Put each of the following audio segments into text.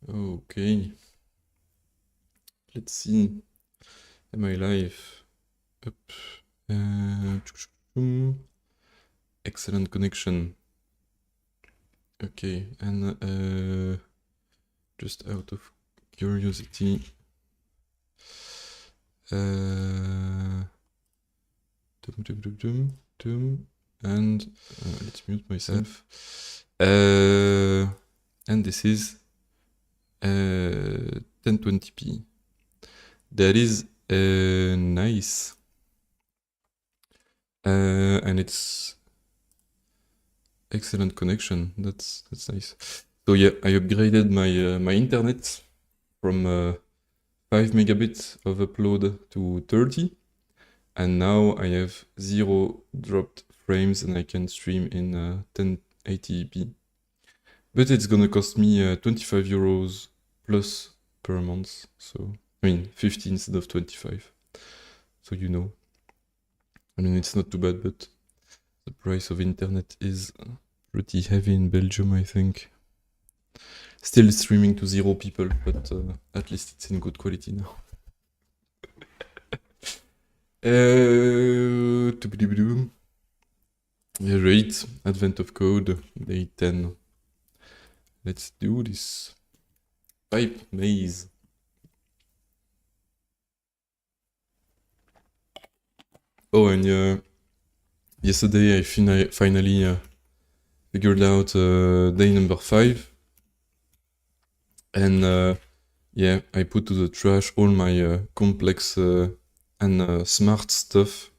Okay. Let's see. Am I live? Up. Excellent connection. Okay, and just out of curiosity, and let's mute myself. And this is 1020p. That is nice. And it's excellent connection. That's nice. So yeah, I upgraded my internet from 5 megabits of upload to 30, and now I have 0 dropped frames and I can stream in 1080p. But it's gonna cost me 25 euros plus per month, so I mean 50 instead of 25. So you know, I mean it's not too bad, but the price of internet is pretty heavy in Belgium, I think. Still streaming to 0 people, but at least it's in good quality now. Yeah, right. Advent of Code, day 10. Let's do this. Pipe maze. Oh, and yesterday I finally figured out day number 5. And yeah, I put to the trash all my complex and smart stuff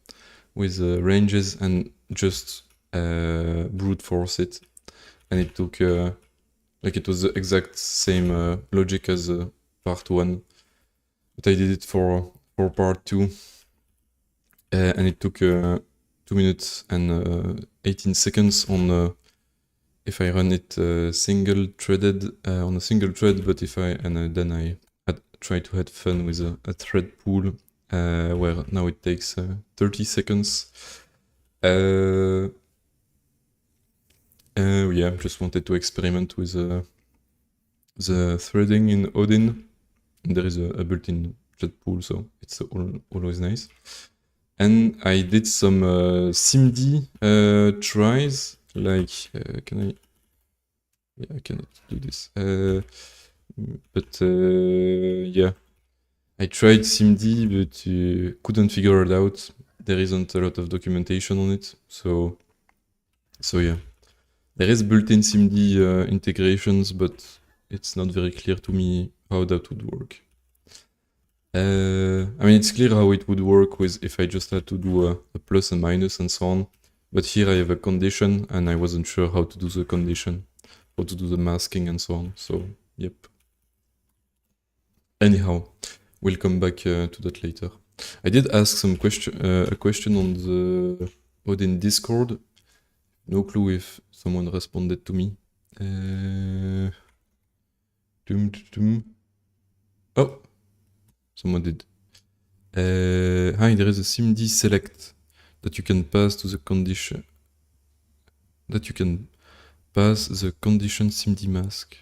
with ranges and just brute force it. And it took, like it was the exact same logic as part 1. But I did it for part 2. And it took 2 minutes and 18 seconds on if I run it single threaded on a single thread, but if then I try to have fun with a thread pool where now it takes 30 seconds. Yeah, just wanted to experiment with the threading in Odin. There is a built-in thread pool, so it's always nice. And I did some SIMD tries, like, can I? Yeah, I cannot do this. But yeah, I tried SIMD, but couldn't figure it out. There isn't a lot of documentation on it, so yeah. There is built-in SIMD integrations, but it's not very clear to me how that would work. I mean, it's clear how it would work with if I just had to do a plus and minus and so on. But here I have a condition, and I wasn't sure how to do the condition, how to do the masking and so on. So, yep. Anyhow, we'll come back to that later. I did ask a question on the Odin Discord. No clue if someone responded to me. Oh, someone did. Hi, there is a SIMD select that you can pass to the condition. That you can pass the condition SIMD mask.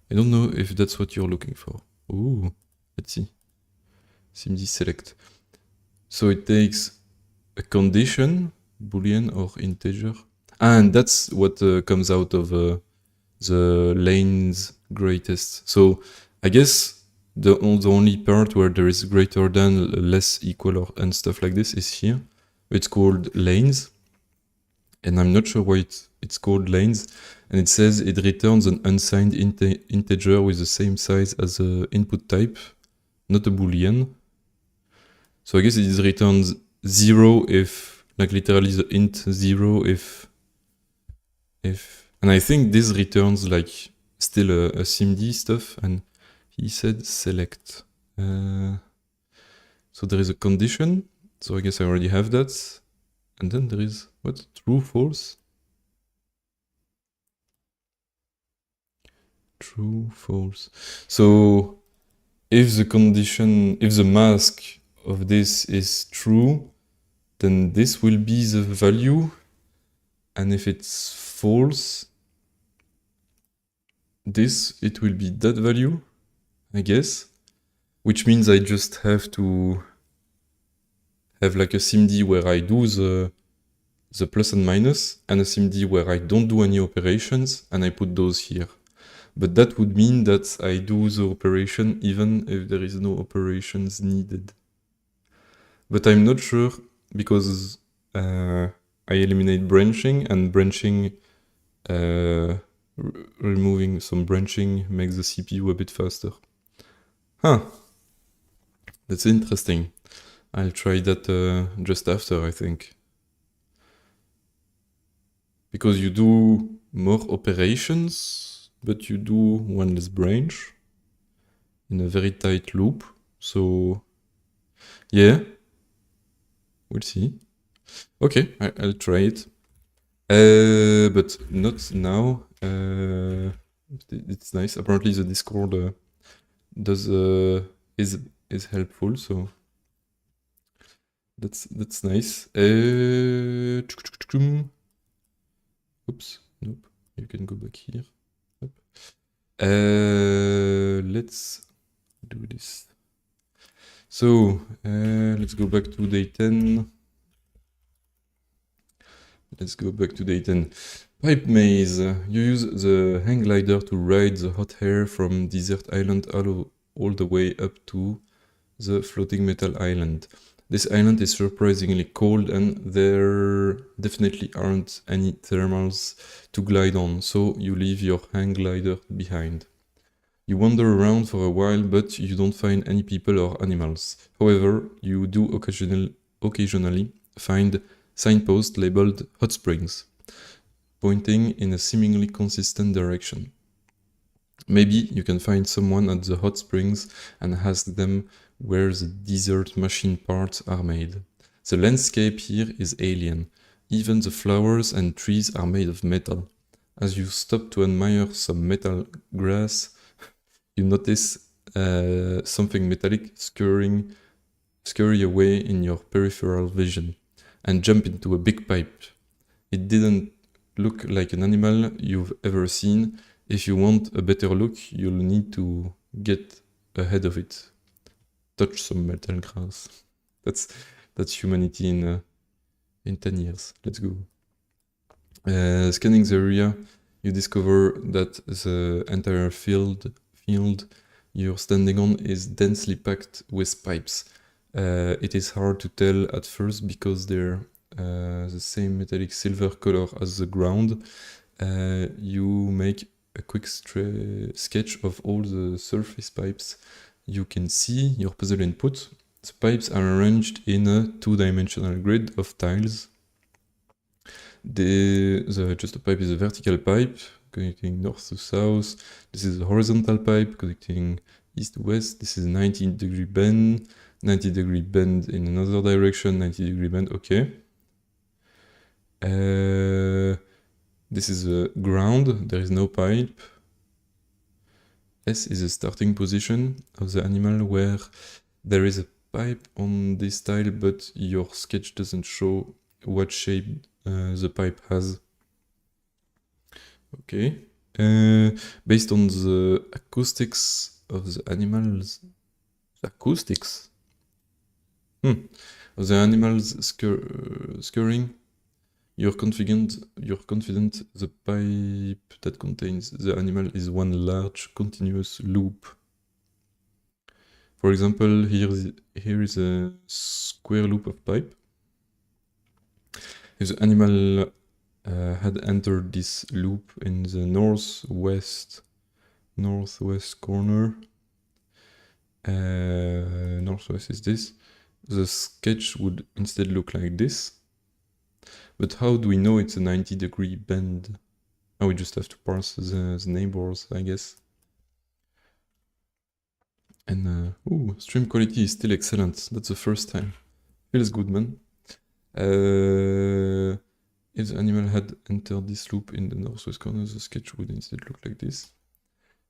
I don't know if that's what you're looking for. Ooh, let's see. SIMD select. So it takes a condition, boolean or integer, and that's what comes out of the lanes greatest. So I guess the only part where there is greater than, less, equal, or and stuff like this is here. It's called lanes, and I'm not sure why it's called lanes. And it says it returns an unsigned integer with the same size as the input type, not a boolean. So I guess it returns 0 if, like literally the int 0 if, and I think this returns like still a SIMD stuff, and he said select. So there is a condition, so I guess I already have that. And then there is, what, true, false? True, false. So if the condition, if the mask of this is true, then this will be the value. And if it's false, this, it will be that value, I guess, which means I just have to have like a SIMD where I do the plus and minus, and a SIMD where I don't do any operations, and I put those here. But that would mean that I do the operation even if there is no operations needed. But I'm not sure, because I eliminate branching, and branching, removing some branching makes the CPU a bit faster. Huh. That's interesting. I'll try that just after, I think. Because you do more operations, but you do one less branch in a very tight loop. So, yeah, we'll see. Okay, I'll try it. But not now. It's nice. Apparently the Discord is helpful, so that's nice. Oops, nope. You can go back here. Let's do this. So let's go back to day 10. Let's go back to day 10. Pipe maze. You use the hang glider to ride the hot air from desert island all the way up to the floating metal island. This island is surprisingly cold, and there definitely aren't any thermals to glide on, so you leave your hang glider behind. You wander around for a while, but you don't find any people or animals. However, you do occasionally find signposts labeled hot springs, pointing in a seemingly consistent direction. Maybe you can find someone at the hot springs and ask them where the desert machine parts are made. The landscape here is alien. Even the flowers and trees are made of metal. As you stop to admire some metal grass, you notice something metallic scurry away in your peripheral vision and jump into a big pipe. It didn't look like an animal you've ever seen. If you want a better look, you'll need to get ahead of it. Touch some metal grass. That's humanity in 10 years. Let's go. Scanning the area, you discover that the entire field you're standing on is densely packed with pipes. It is hard to tell at first because they're the same metallic silver color as the ground. You make a quick sketch of all the surface pipes you can see, your puzzle input. The pipes are arranged in a two-dimensional grid of tiles. Just a pipe is a vertical pipe connecting north to south. This is a horizontal pipe connecting east to west. This is a 90-degree bend, 90-degree bend in another direction, 90-degree bend, okay. This is a ground, there is no pipe. S is a starting position of the animal where there is a pipe on this tile, but your sketch doesn't show what shape the pipe has. Okay. Based on the acoustics of the animals, of the animals scurrying, you're confident the pipe that contains the animal is one large continuous loop. For example, here is a square loop of pipe. If the animal had entered this loop in the northwest corner, northwest is this, the sketch would instead look like this. But how do we know it's a 90-degree bend? Oh, we just have to parse the neighbors, I guess. And stream quality is still excellent. That's the first time. Feels good, man. If the animal had entered this loop in the northwest corner, the sketch would instead look like this.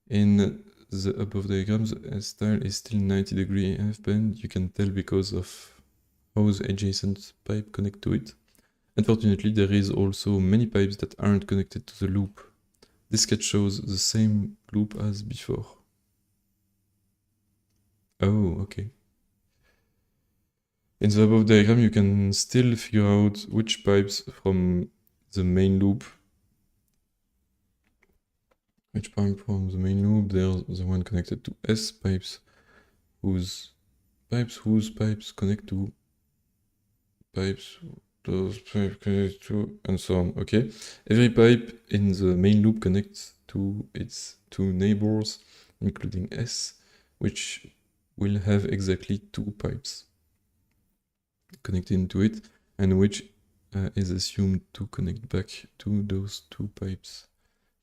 In the above diagram, the style is still 90-degree AF bend. You can tell because of how the adjacent pipe connect to it. Unfortunately, there is also many pipes that aren't connected to the loop. This sketch shows the same loop as before. Oh, okay. In the above diagram, you can still figure out which pipes from the main loop. Which pipe from the main loop? There's the one connected to S pipes, whose pipes connect to pipes, those pipes connect to, and so on. Okay. Every pipe in the main loop connects to its two neighbors, including S, which will have exactly two pipes connecting to it, and which is assumed to connect back to those two pipes.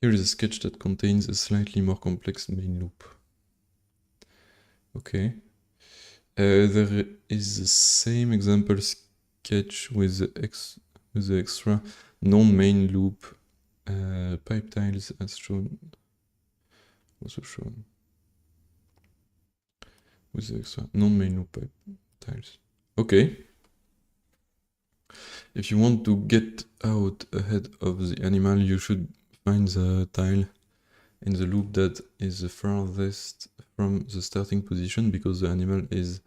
Here is a sketch that contains a slightly more complex main loop. Okay. There is the same example sketch with the extra non-main loop pipe tiles as shown. Also shown with the extra non-main loop pipe tiles. Okay. If you want to get out ahead of the animal, you should find the tile in the loop that is the farthest from the starting position. Because the animal is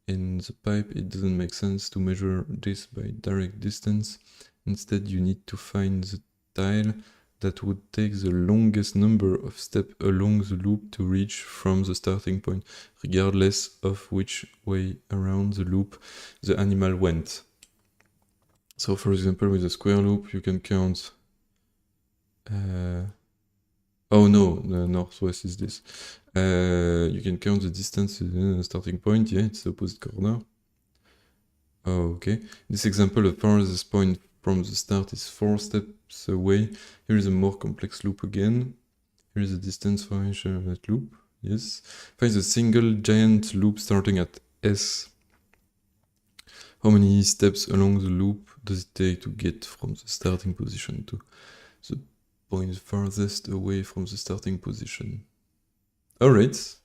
in the pipe, it doesn't make sense to measure this by direct distance. Instead, you need to find the tile that would take the longest number of steps along the loop to reach from the starting point, regardless of which way around the loop the animal went. So for example, with a square loop, you can count... oh no, the northwest is this. You can count the distance in the starting point. Yeah, it's the opposite corner. Oh, okay. This example, the farthest point from the start is 4 steps away. Here is a more complex loop again. Here is the distance for each that loop. Yes. Find a single giant loop starting at S. How many steps along the loop does it take to get from the starting position to the point farthest away from the starting position? Alright.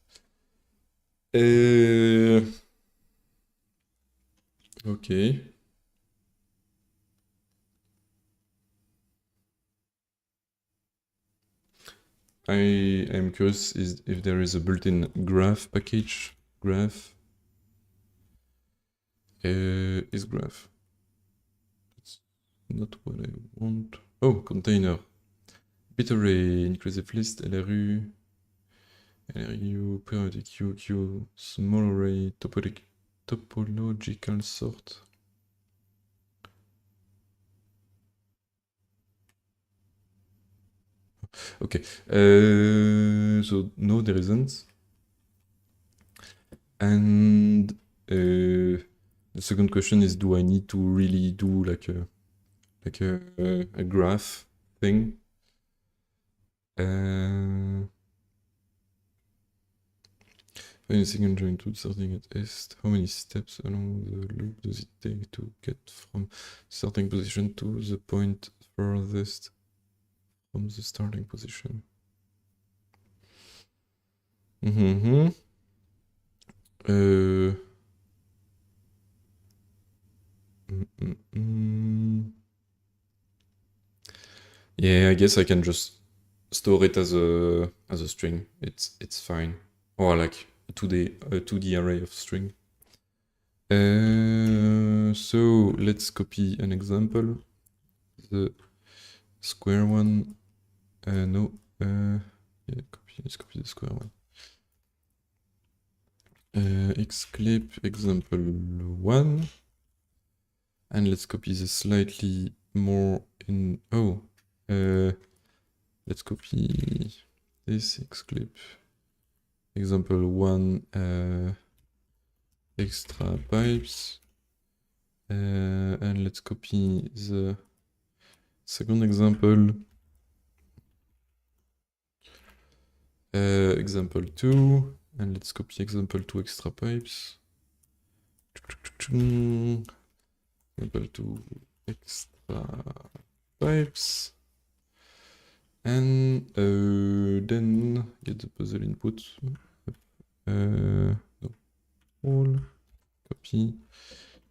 Okay. I am curious if there is a built-in graph package. Graph is graph. That's not what I want. Oh, container. Bit array, inclusive list, LRU, LRU, periodic queue, small array, topological sort. Okay, so no, there isn't. And the second question is, do I need to really do like a graph thing? Find a single joint loop starting at S. How many steps along the loop does it take to get from starting position to the point furthest from the starting position? Yeah, I guess I can just store it as a string. It's fine. Or like a 2D array of string. So let's copy an example. The square one. No. Yeah, let's copy the square one. Xclip example 1. And let's copy this slightly more in... Oh. Let's copy this Xclip example 1 extra pipes. And let's copy the second example. Example 2. And let's copy example 2 extra pipes. Example 2 extra pipes. And then get the puzzle input. No. All. Copy.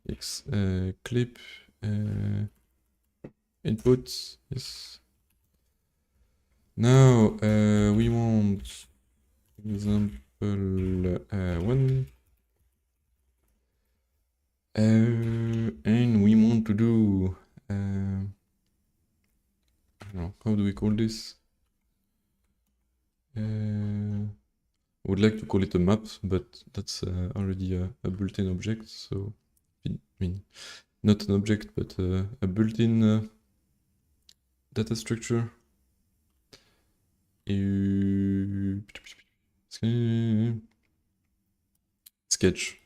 Xclip. Input. Yes. Now we want example 1. And we want to do I don't know, how do we call this? I would like to call it a map, but that's already a built-in object, so I mean, not an object, but a built-in data structure. Sketch.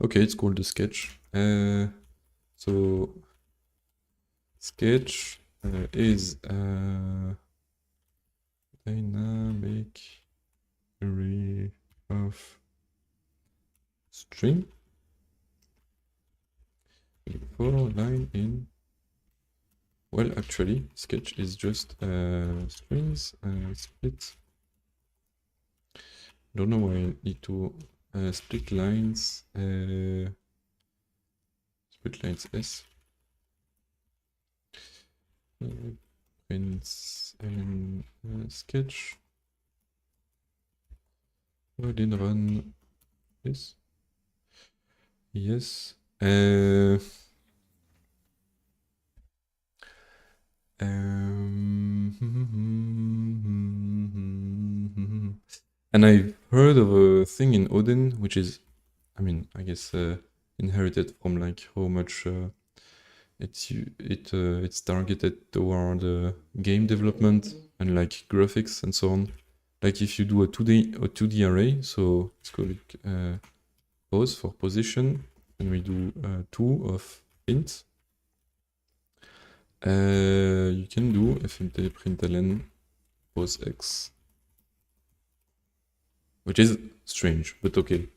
Okay, it's called the sketch. So sketch is a dynamic array of string for line in. Well, actually, sketch is just strings split. Don't know why I need to split lines. Split lines S. Prints and sketch. I didn't run this. Yes. And I've heard of a thing in Odin, which is, I mean, I guess inherited from like how much it's targeted toward game development and like graphics and so on. Like if you do a 2D array, so it's called pose for position, and we do 2 of int. You can do fmt println pose x, which is strange, but okay.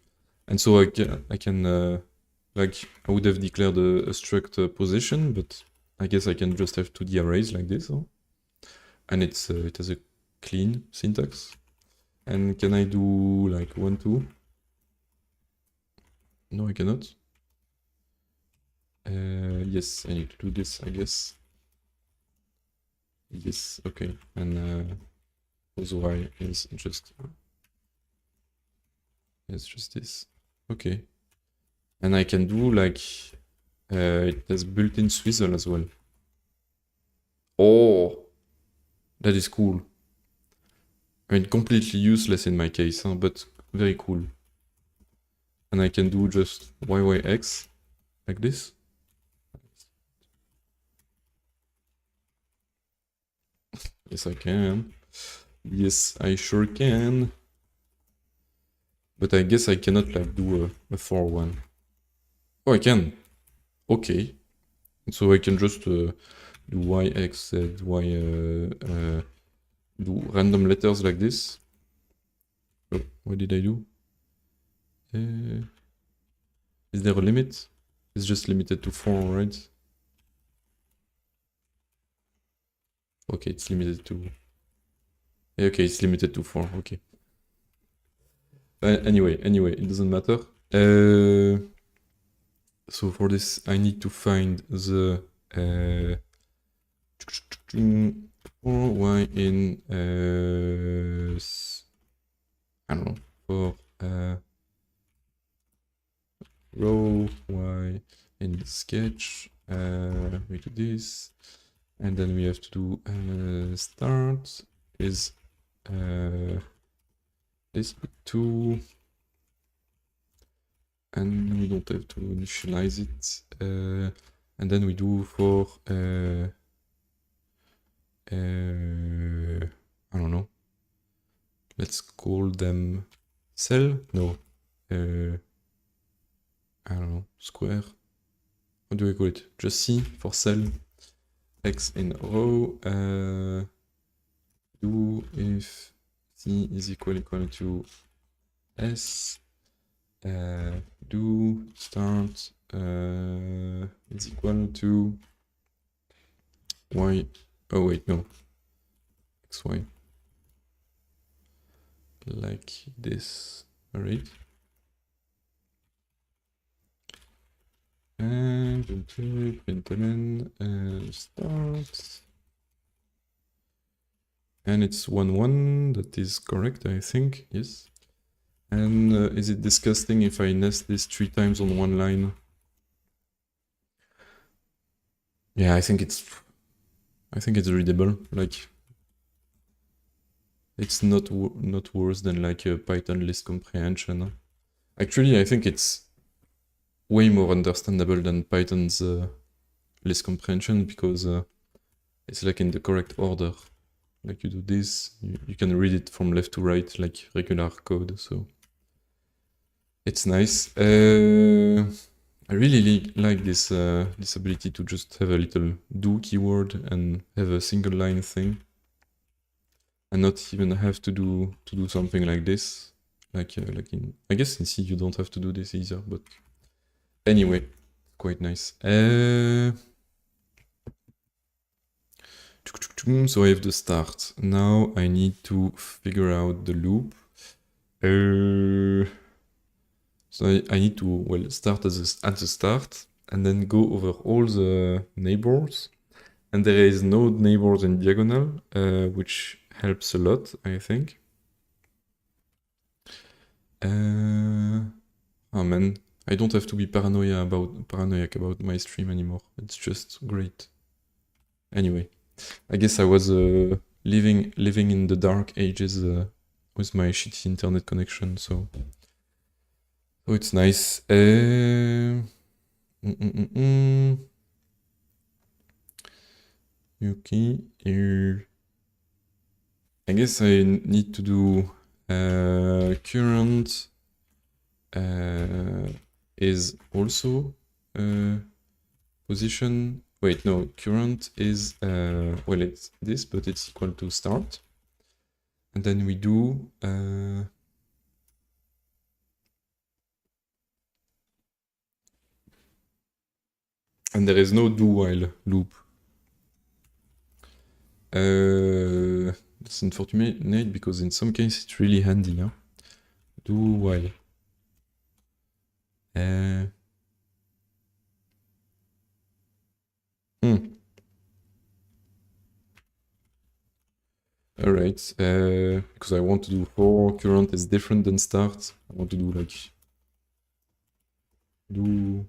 And so I can like I would have declared a struct position, but I guess I can just have 2D arrays like this, and it has a clean syntax. And can I do like 1, 2? No, I cannot. Yes, I need to do this, I guess. Yes, okay, and pose y is just it's just this. Okay, and I can do like it has built-in swizzle as well. Oh, that is cool. I mean, completely useless in my case, huh, but very cool. And I can do just YYX like this. Yes, I can. Yes, I sure can. But I guess I cannot like do a for one. Oh, I can. Okay. So I can just do YX, do random letters like this. Oh, what did I do? Is there a limit? It's just limited to 4, right? Okay, it's limited to... Okay, it's limited to 4, okay. Anyway, it doesn't matter. So for this, I need to find the for y in I don't know, for row y in the sketch. We do this, and then we have to do start is this 2, and we don't have to initialize it, and then we do for I don't know, let's call them cell. No, I don't know, square. What do we call it? Just C for cell. X in row. Do if C is equal to S. Do start is equal to Y. Oh wait, no. XY. Like this. Alright. And println start. And it's 1-1, that is correct, I think, yes. And is it disgusting if I nest this 3 times on one line? Yeah, I think it's readable. Like, it's not worse than like a Python list comprehension. Actually, I think it's way more understandable than Python's list comprehension because it's like in the correct order. Like you do this, you can read it from left to right like regular code, so it's nice. I really like this this ability to just have a little do keyword and have a single line thing, and not even have to do something like this. Like in, I guess in C you don't have to do this either, but anyway, quite nice. So I have the start. Now I need to figure out the loop. So I need to, well, start at the start and then go over all the neighbors. And there is node neighbors in diagonal, which helps a lot, I think. Oh man, I don't have to be paranoiac about my stream anymore. It's just great. Anyway, I guess I was living in the dark ages with my shitty internet connection, so it's nice. Okay, I guess I need to do current is also position. Wait, no, current is, well, it's this, but it's equal to start. And then we do, and there is no do while loop. That's unfortunate because in some cases it's really handy, huh? Do while. Alright, because I want to do for current is different than start. I want to do like do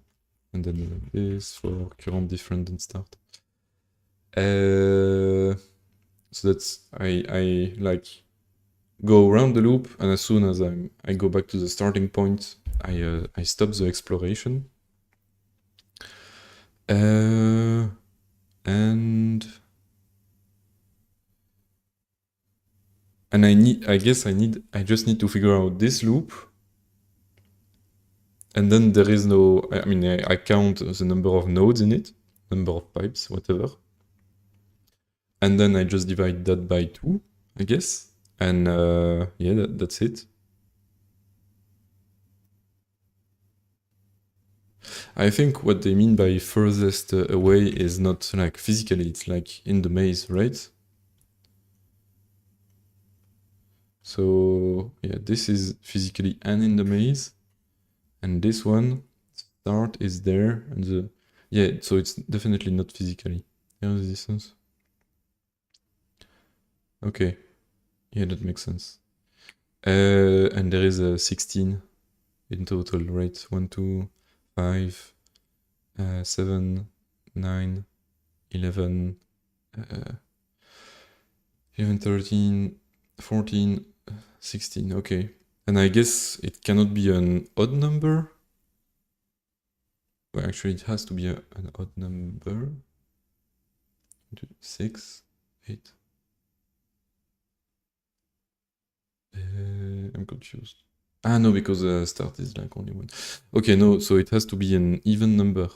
and then this for current different than start. So that's I like go around the loop, and as soon as I go back to the starting point, I stop the exploration. And I just need to figure out this loop. And then there is no, I mean, I count the number of nodes in it, number of pipes, whatever. And then I just divide that by 2, I guess. And yeah, that's it. I think what they mean by furthest away is not like physically, it's like in the maze, right? So yeah, this is physically and in the maze. And this one, start is there, and yeah, so it's definitely not physically. Here's the distance. Okay, yeah, that makes sense. And there is a 16 in total, right? 1, 2, 5, 7, 9, 11, 13, 14, 16, okay. And I guess it cannot be an odd number. Well, actually, it has to be an odd number. 6, 8. I'm confused. Ah, no, because start is like only 1. Okay, no, so it has to be an even number.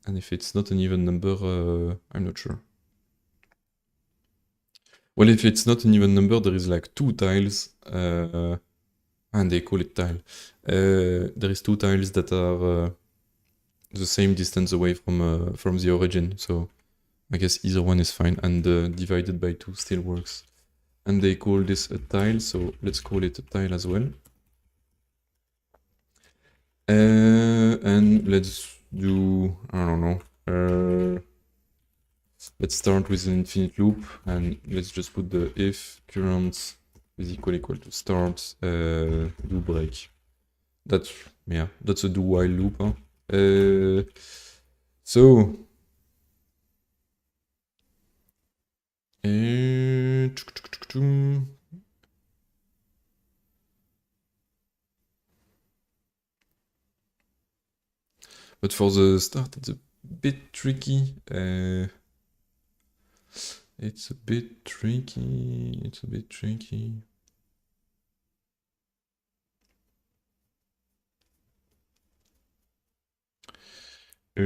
And if it's not an even number, I'm not sure. Well, if it's not an even number, there is like 2 tiles, and they call it tile. There is 2 tiles that are the same distance away from the origin, so I guess either one is fine, and divided by 2 still works. And they call this a tile, so let's call it a tile as well. And let's do, I don't know, let's start with an infinite loop, and let's just put the if current is equal to start do break. That's, yeah, that's a do while loop. Huh? So but for the start, it's a bit tricky. It's a bit tricky. It's a bit tricky. I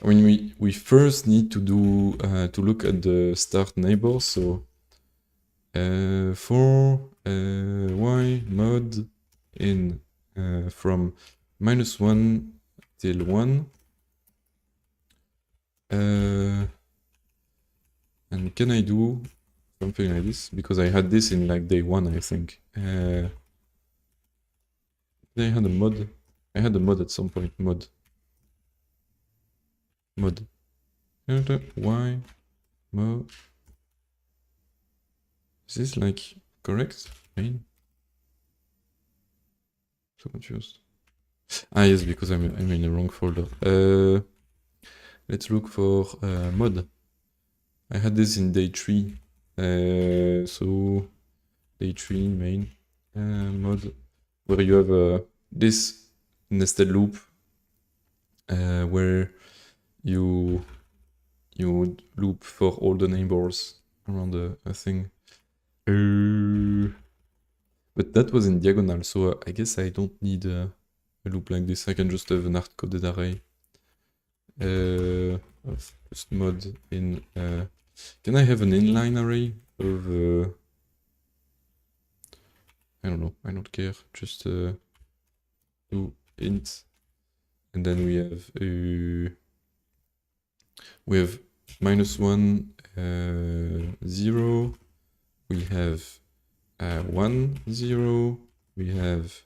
mean, we first need to do to look at the start neighbors. So for y mod in from -1 till 1. And can I do something like this? Because I had this in like day 1, I think. I had a mod. I had a mod at some point. Mod. Y mod. Is this like correct? Main? So confused. Ah yes, because I'm in the wrong folder. Let's look for mod. I had this in day 3. So day 3 main mod, where you have this nested loop where you would loop for all the neighbors around a thing. But that was in diagonal, so I guess I don't need a loop like this. I can just have an hard-coded array of just mod in. Can I have an inline array of? I don't know. I don't care. Just do int, and then we have -1 0. We have 1 0. We have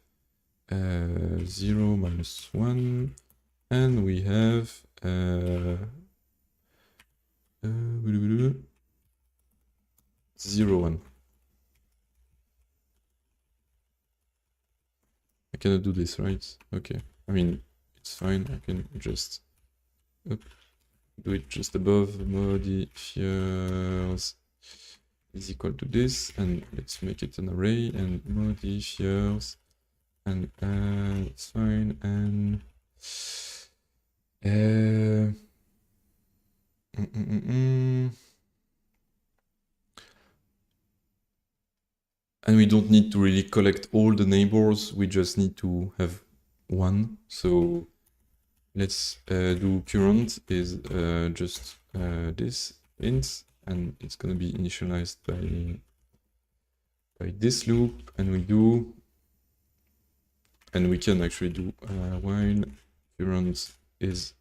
0 -1, and we have 0 1. I cannot do this, right? Okay. I mean, it's fine. I can just do it just above modifiers is equal to this, and let's make it an array, and modifiers, and it's fine, and and we don't need to really collect all the neighbors, we just need to have one. So let's do current is just this int, and it's gonna be initialized by this loop, and we can actually do while current is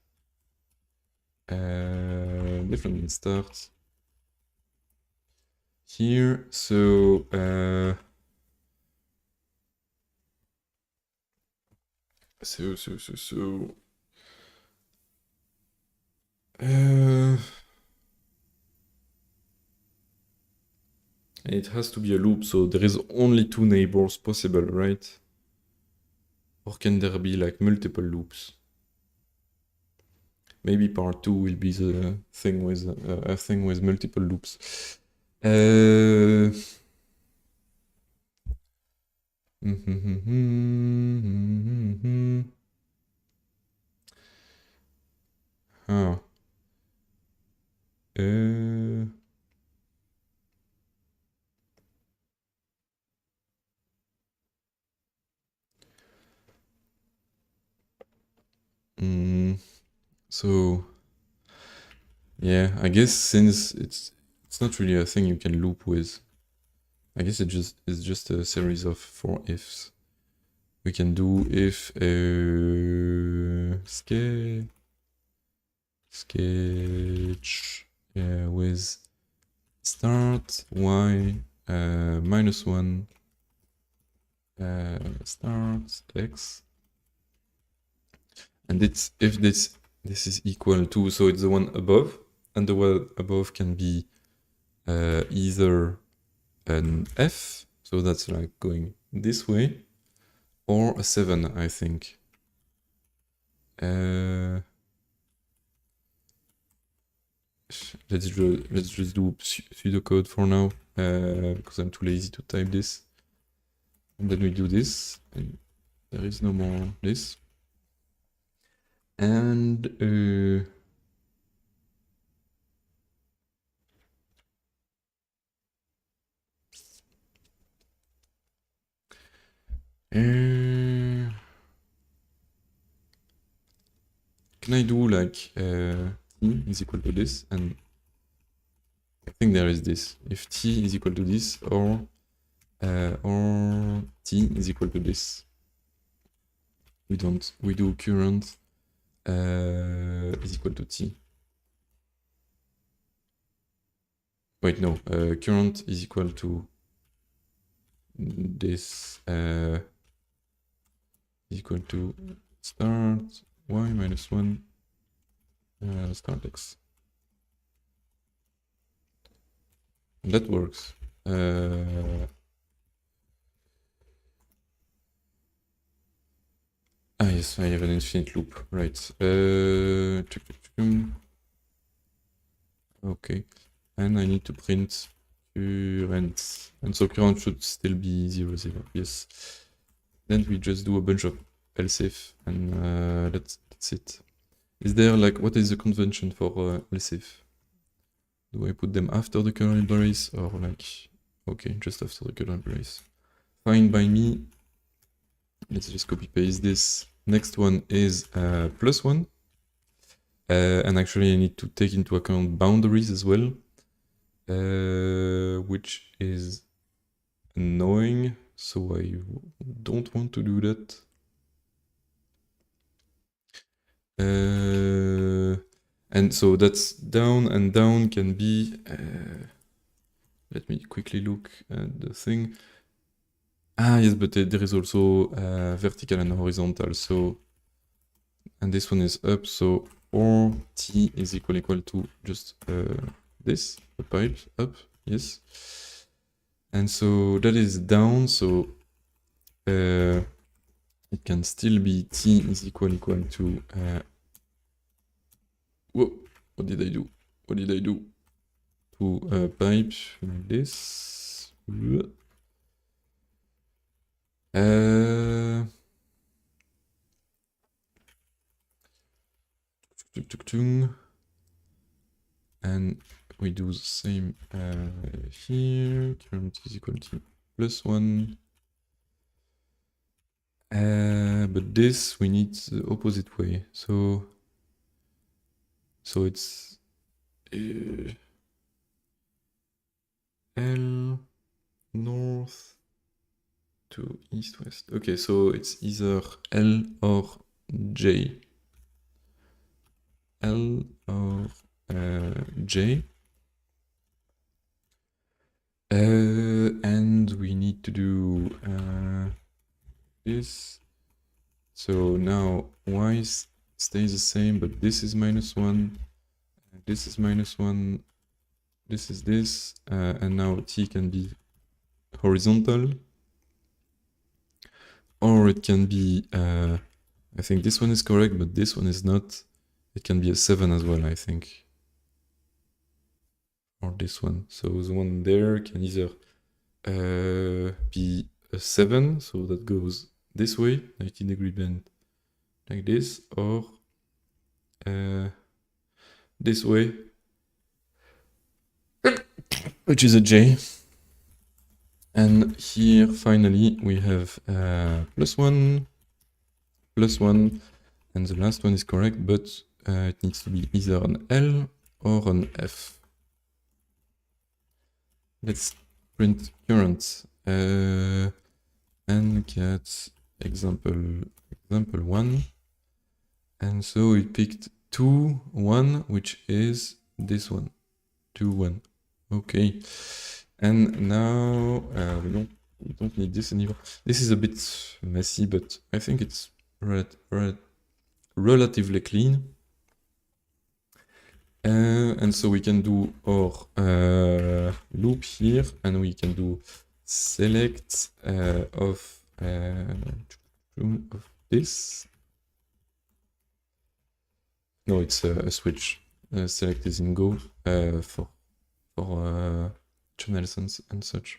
different than start here. So it has to be a loop, so there is only 2 neighbors possible, right? Or can there be like multiple loops? Maybe part 2 will be the thing with a thing with multiple loops. Huh. So yeah, I guess since it's not really a thing you can loop with, I guess it's just a series of 4 ifs. We can do if sketch with start y -1 start x, and it's if this is equal to, so it's the one above, and the one above can be either an f, so that's like going this way, or a 7, I think. Let's just do pseudocode for now, because I'm too lazy to type this. And then we do this, and there is no more this. And can I do like t is equal to this, and I think there is this. If t is equal to this, or t is equal to this. We don't. We do current is equal to t. Wait, no. Current is equal to this. Is equal to start y minus 1 start x. And that works. Ah yes, I have an infinite loop, right. Okay, and I need to print current. And so current should still be 0, 0, yes. Then we just do a bunch of else if, and that's it. Is there like, what is the convention for else if? Do I put them after the curly brace, or like, okay, just after the curly brace? Fine by me. Let's just copy paste this. Next one is +1. And actually I need to take into account boundaries as well, which is annoying, so I don't want to do that. And so that's down, and down can be, let me quickly look at the thing. Ah yes, but there is also vertical and horizontal, so, and this one is up, so or t is equal to just this, a pipe up, yes. And so that is down, so it can still be t is equal to whoa, what did I do? What did I do? To a pipe like this. And we do the same here. Current is equal to +1. But this we need the opposite way. So it's L north to east west. Okay, so it's either L or J. L or J. And we need to do this. So now y stays the same, but this is -1, this is -1, this is this, and now t can be horizontal, or it can be, I think this one is correct, but this one is not. It can be a 7 as well, I think. Or this one. So the one there can either be a 7, so that goes this way, 90-degree bend, like this, or this way, which is a J. And here, finally, we have +1, +1, and the last one is correct, but it needs to be either an L or an F. Let's print current and get example 1. And so we picked 2, 1, which is this one, 2, 1. Okay. And now we don't we don't need this anymore. This is a bit messy, but I think it's relatively clean. And so we can do our loop here, and we can do select of this. No, it's a switch. Select is in Go for channels and such.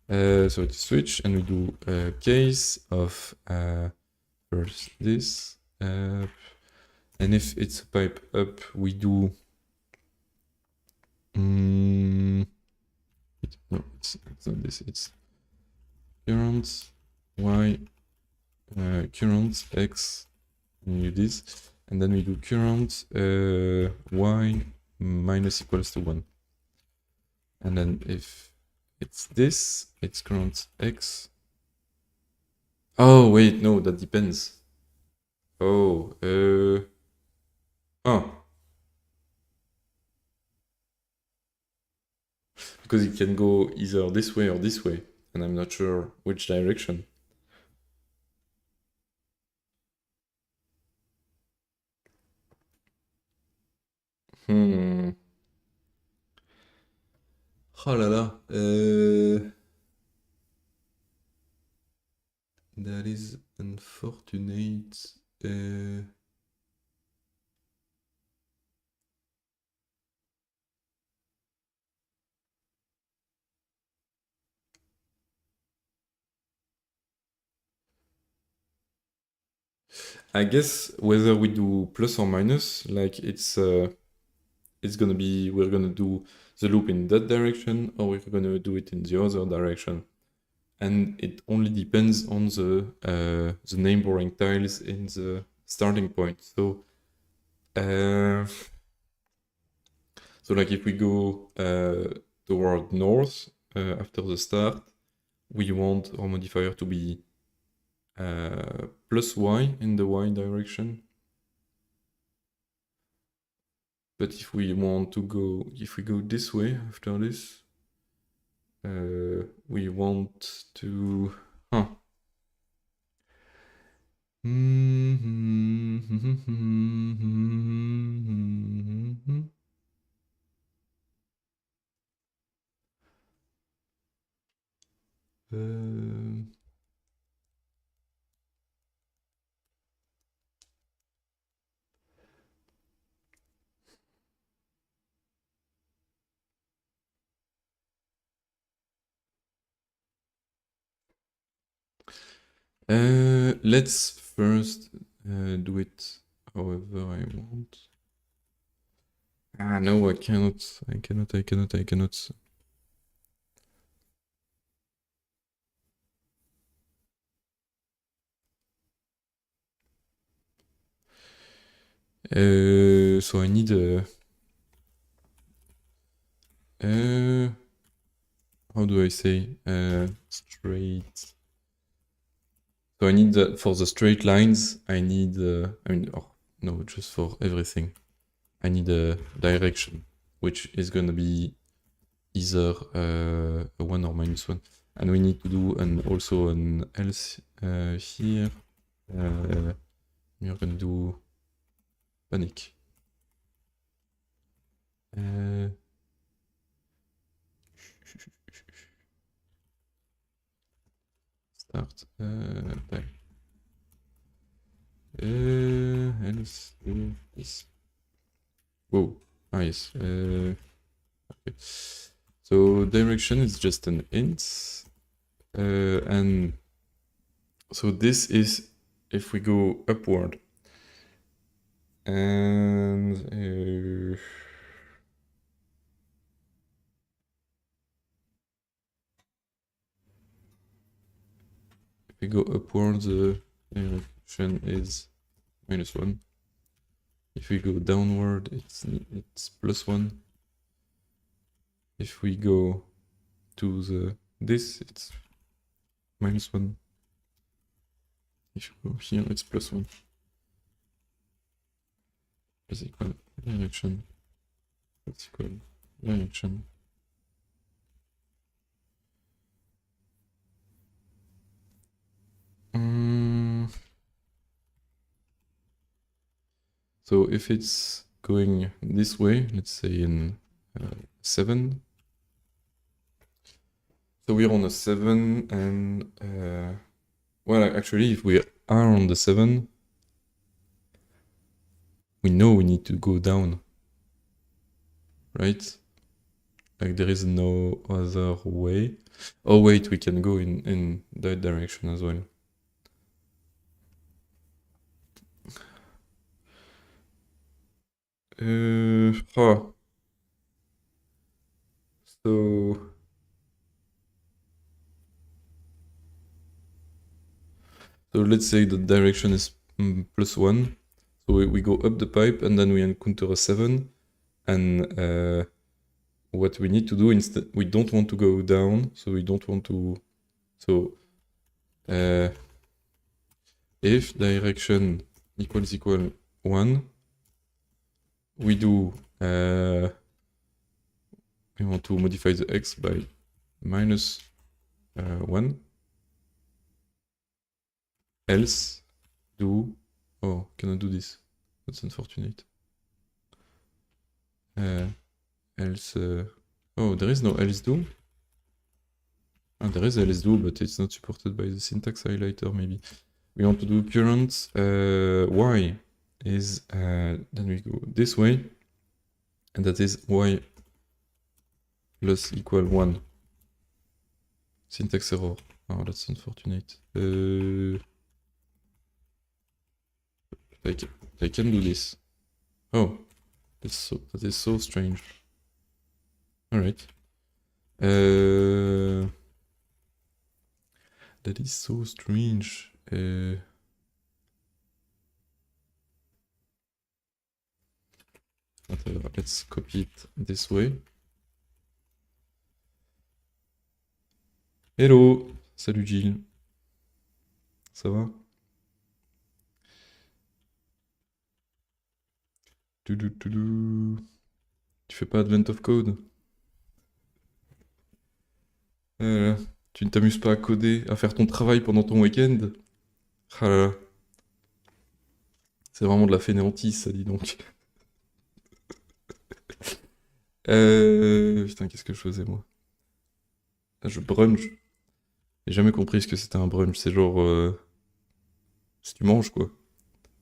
So it's switch, and we do a case of first this, and if it's a pipe up, we do. No, it's not this. It's current y, current x, and we do this, and then we do current y minus equals to 1, and then if it's this, it's current x. Oh wait, no, that depends. Oh, because it can go either this way or this way, and I'm not sure which direction. Oh là là. That is unfortunate. I guess whether we do plus or minus, like it's gonna be, we're gonna do the loop in that direction, or we're gonna do it in the other direction, and it only depends on the neighboring tiles in the starting point. So like if we go toward north after the start, we want our modifier to be plus y in the y direction. But if we want to go, if we go this way after this, we want to, let's first do it however I want. Ah, no, I cannot. So I need a. How do I say? Straight. So I need for the straight lines, I need. No, just for everything. I need a direction, which is gonna be either a 1 or -1. And we need to do also an else here. We're gonna do panic. Start. There. Else do this. Whoa. Ah, yes. Okay. So direction is just an int. And so this is if we go upward. And if we go upward, the direction is -1. If we go downward, it's +1. If we go to this, it's -1. If you go here, it's +1. Is equal direction. That's equal direction. So if it's going this way, let's say in 7. So we're on a 7 and well, actually, if we are on the 7, we know we need to go down, right? Like there is no other way. Oh wait, we can go in that direction as well. Oh. So let's say the direction is +1. So we go up the pipe and then we encounter a 7. And what we need to do instead, we don't want to go down, so we don't want to. So if direction equals 1, we do. We want to modify the x by -1. Else do. Oh, cannot do this. That's unfortunate. Else. Oh, there is no else do. There is else do, but it's not supported by the syntax highlighter, maybe. We want to do current y is, then we go this way, and that is y plus equal 1. Syntax error. Oh, that's unfortunate. I can do this. Oh, that is so strange. All right. That is so strange. Whatever, let's copy it this way. Hello, salut Gilles. Ça va? Tu fais pas Advent of Code? Tu ne t'amuses pas à coder, à faire ton travail pendant ton week-end? Ah là là. C'est vraiment de la fainéantise, ça, dis donc. Putain, qu'est-ce que je faisais, moi? Ah, je brunch. J'ai jamais compris ce que c'était un brunch. C'est genre... si tu manges, quoi.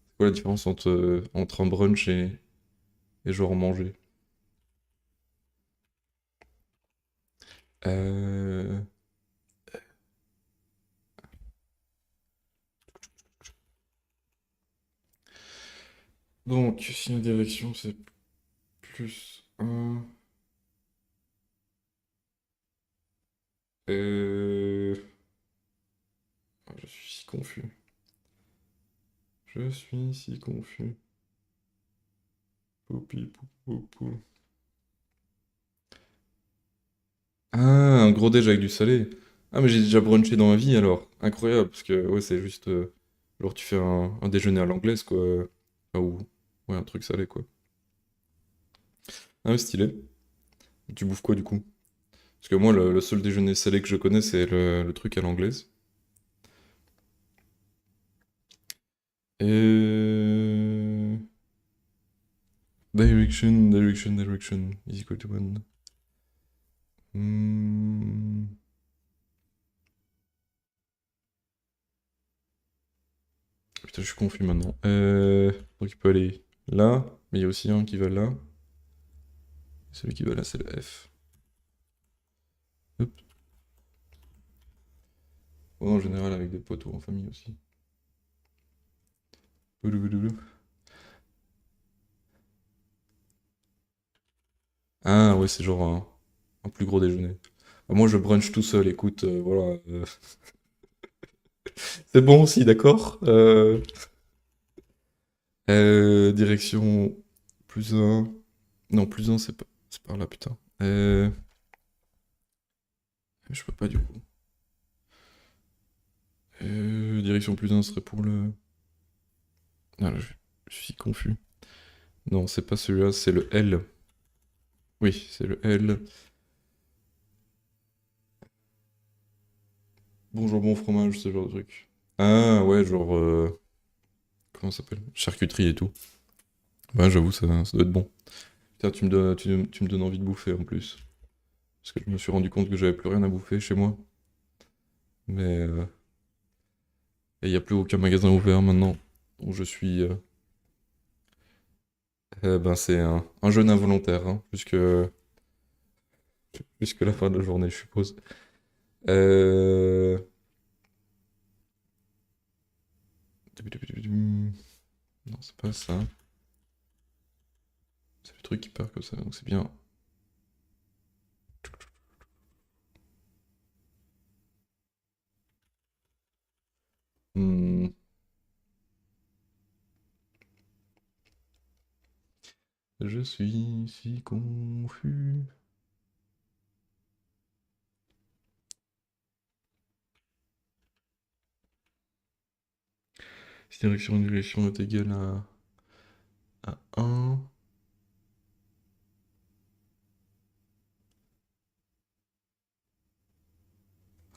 C'est quoi la différence entre un brunch et genre manger? Euh... Donc, si la direction c'est +1... Je suis si confus. Je suis si confus. Poupi, pou, pou, pou. Ah, un gros déj avec du salé. Ah, mais j'ai déjà brunché dans ma vie alors. Incroyable, parce que ouais, c'est juste. Genre, tu fais un déjeuner à l'anglaise, quoi. Ah, ou. Ouais, un truc salé, quoi. Ah, ouais, stylé. Tu bouffes quoi du coup? Parce que moi, le seul déjeuner salé que je connais, c'est le truc à l'anglaise. Et. Direction is equal to 1. Putain, je suis confus maintenant. Donc il peut aller là, mais il y a aussi un qui va là. Celui qui va là, c'est le F. Hop. Oh, en général, avec des potes ou en famille aussi. Ah ouais, c'est genre un plus gros déjeuner. Moi, je brunch tout seul, écoute, voilà. C'est bon aussi, d'accord? Direction +1. Non, +1, c'est par là, putain. Je peux pas du coup. Direction +1 serait pour le... Ah là, je suis confus. Non, c'est pas celui-là, c'est le L. Oui, c'est le L. Bonjour, bon fromage, ce genre de truc. Ah ouais, genre... comment ça s'appelle? Charcuterie et tout. Ouais, j'avoue, ça doit être bon. Putain, tu me donnes envie de bouffer en plus. Parce que je me suis rendu compte que j'avais plus rien à bouffer chez moi. Mais il n'y a plus aucun magasin ouvert maintenant. Donc je suis. Ben c'est un jeûne involontaire, hein, jusque la fin de la journée, je suppose. Euh... Non, c'est pas ça. C'est le truc qui part comme ça, donc c'est bien. Hmm, Je suis si confus. Si direction est égale à 1.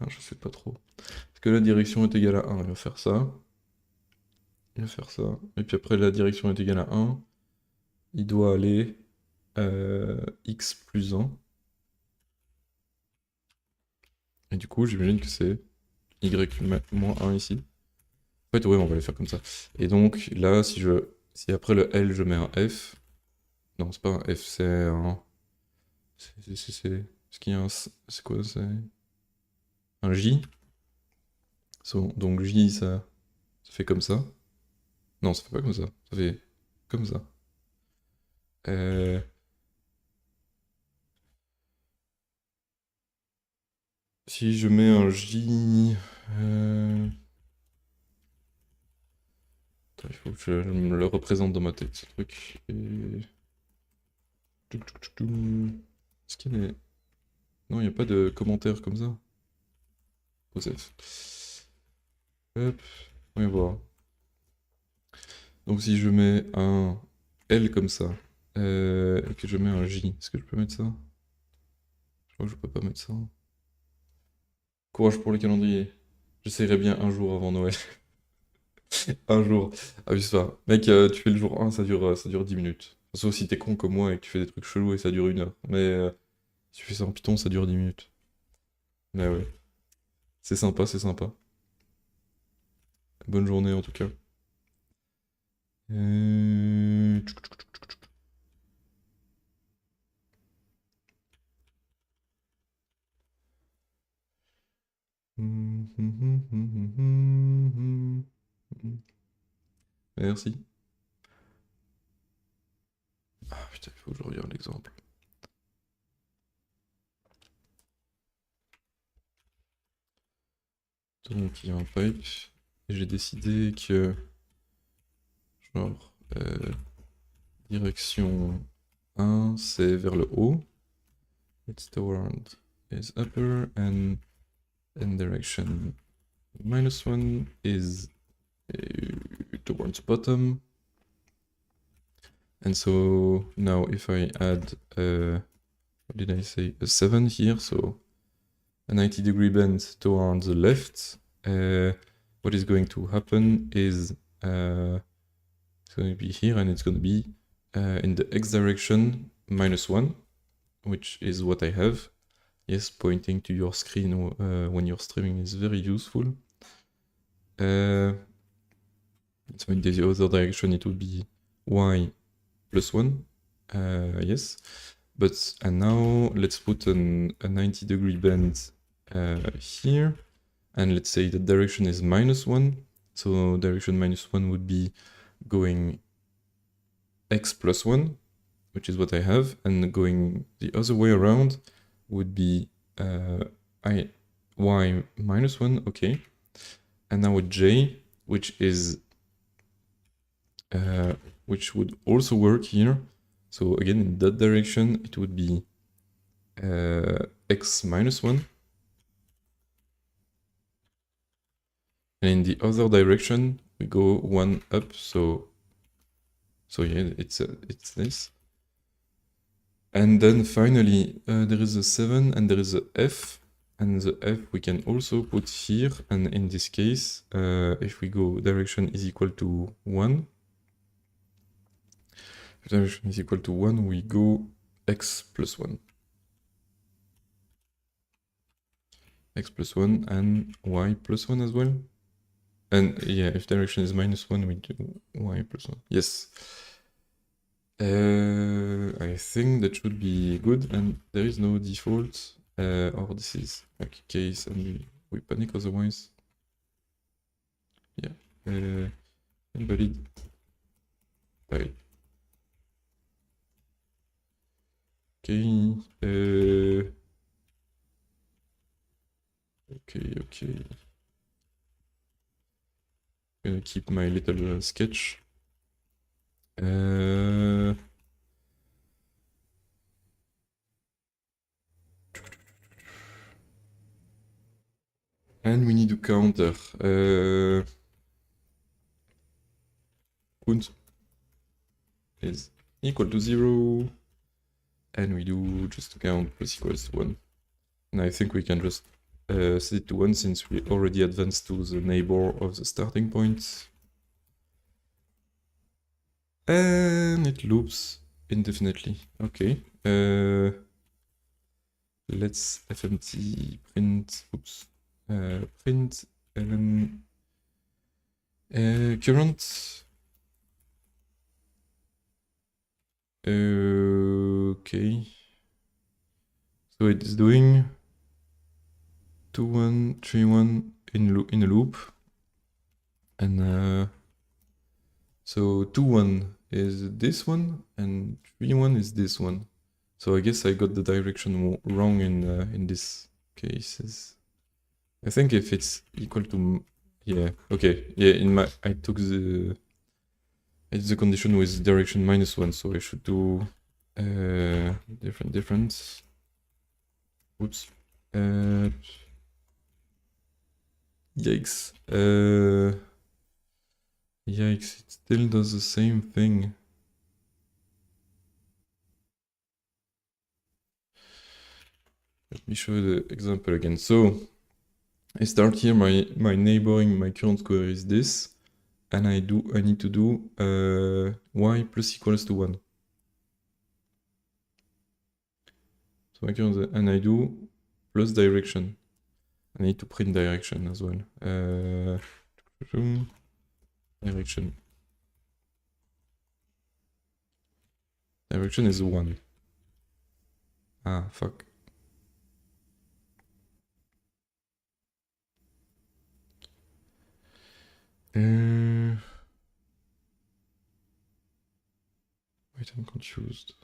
Ah, je sais pas trop. Parce que la direction est égale à 1, il va faire ça. Il va faire ça. Et puis après, la direction est égale à 1. Il doit aller x plus 1. Et du coup, j'imagine que c'est y moins 1 ici. En fait, ouais, on va les faire comme ça. Et donc, là, si après le L, je mets un F. Non, c'est pas un F, c'est un. Ce qui est un. C'est quoi? C'est un J. Donc, J, ça fait comme ça. Non, ça fait pas comme ça. Ça fait comme ça. Euh, Si je mets un J. Attends, il faut que je me le représente dans ma tête, ce truc. Et... Est-ce qu'il y a des... Non, il n'y a pas de commentaires comme ça. Joseph. Hop, on va voir. Donc si je mets un L comme ça, et que je mets un J, est-ce que je peux mettre ça? Je crois que je peux pas mettre ça. Courage pour le calendrier. J'essaierai bien un jour avant Noël. Un jour. Abuse pas. Mec, tu fais le jour 1, ça dure 10 minutes. Sauf si t'es con comme moi et que tu fais des trucs chelous et ça dure 1 heure. Mais si tu fais ça en Python, ça dure 10 minutes. Mais ouais. C'est sympa, c'est sympa. Bonne journée en tout cas. Euh, Merci. Ah putain, il faut que je regarde l'exemple. Donc il y a un pipe. Et j'ai décidé que, genre, direction 1, c'est vers le haut. It's toward is upper and direction -1 is towards bottom. And so now if I add, what did I say, a 7 here, so a 90-degree bend towards the left, what is going to happen is it's going to be here and it's going to be in the x direction -1, which is what I have. Yes, pointing to your screen when you're streaming is very useful. So in the other direction it would be y +1, yes. And now let's put a 90-degree bend here, and let's say the direction is -1. So direction -1 would be going x +1, which is what I have, and going the other way around would be y -1, okay. And now with j, which would also work here. So again, in that direction, it would be x -1. And in the other direction, we go 1 up, so yeah, it's this. And then finally, there is a 7 and there is a f, and the f we can also put here, and in this case, if we go direction is equal to 1, if direction is equal to 1, we go x plus 1. X plus 1 and y plus 1 as well. And yeah, if direction is minus 1, we do y plus 1. Yes. I think that should be good, and there is no default, or this is like case, and we panic otherwise. Yeah. Invalid. Right. Okay. Okay. Gonna keep my little sketch. And we need to counter. Count is equal to 0. And we do just count plus equals to 1. And I think we can just set it to 1 since we already advanced to the neighbor of the starting point. And it loops indefinitely. Okay. Let's fmt print, print current. Okay. So it's doing 2, 1, 3, 1 in a loop. And so 2, 1 is this one, and 3, 1 is this one. So I guess I got the direction wrong in this cases. I think if it's equal to, yeah, okay, yeah, I took it's the condition with direction -1, so I should do different. Oops. Yikes. Yikes, it still does the same thing. Let me show you the example again. So I start here, my neighboring, my current square is this, and I need to do y plus equals to 1. So my current, and I do plus direction. I need to print direction as well. Direction. Direction is 1. Ah, fuck. Wait, I'm confused.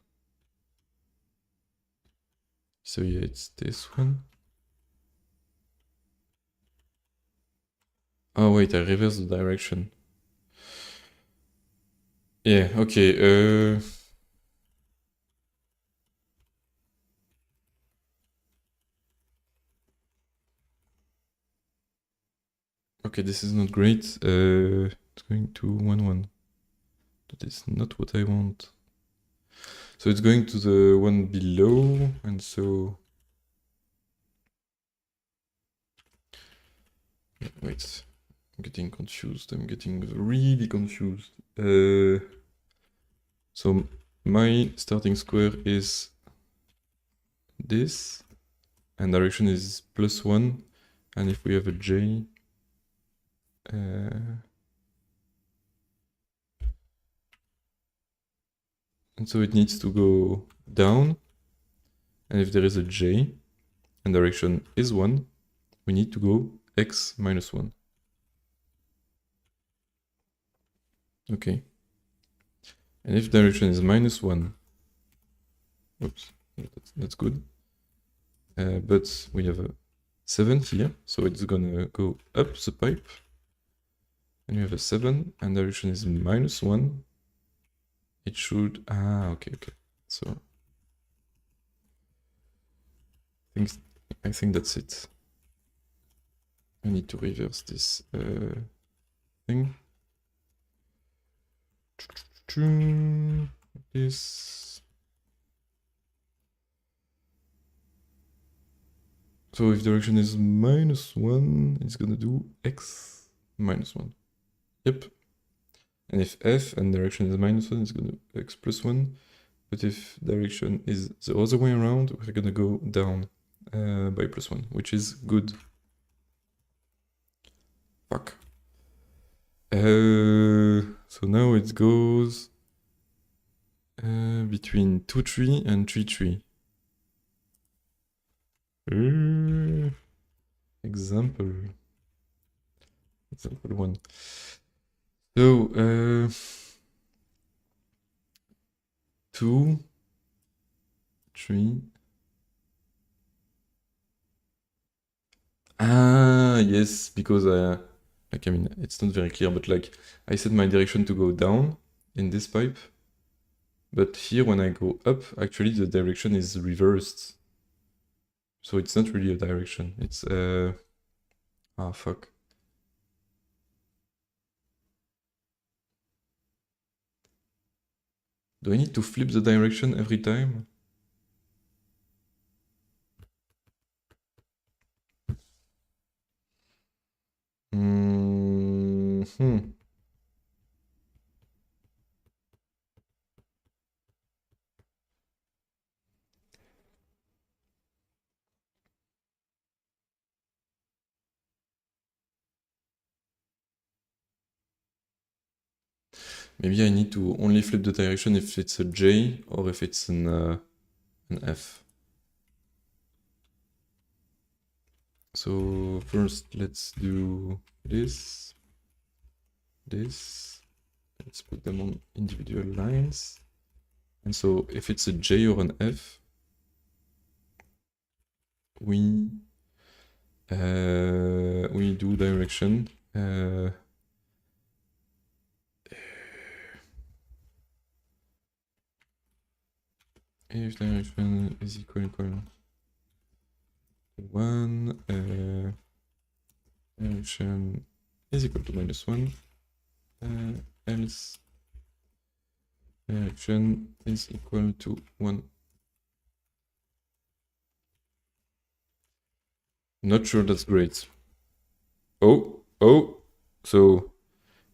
So yeah, it's this one. Oh wait, I reverse the direction. Yeah, okay. Okay, this is not great. It's going to 1, 1. That is not what I want. So it's going to the one below, and so... Wait, I'm getting confused. I'm getting really confused. So my starting square is this, and direction is +1, and if we have a j, and so it needs to go down, and if there is a j, and direction is 1, we need to go x minus 1. Okay. And if direction is -1, oops, that's good. But we have a 7 here, so it's gonna go up the pipe. And we have a 7, and direction is -1. It should, okay. So I think that's it. I need to reverse this thing. This. So if direction is -1, it's gonna do x -1. Yep. And if f and direction is -1, it's gonna x plus 1. But if direction is the other way around, we're gonna go down by +1, which is good. Fuck. So now it goes between 2, 3 and 3, 3. Example 1. So 2, 3. Ah, yes, because like, I mean, it's not very clear, but like I set my direction to go down in this pipe, but here when I go up, actually the direction is reversed. So it's not really a direction, it's ah, fuck. Do I need to flip the direction every time? Maybe I need to only flip the direction if it's a J or if it's an F. So first let's do this. Let's put them on individual lines. And so if it's a J or an F, we do direction. If direction is equal to 1, direction is equal to -1, else direction is equal to 1. Not sure that's great. Oh, so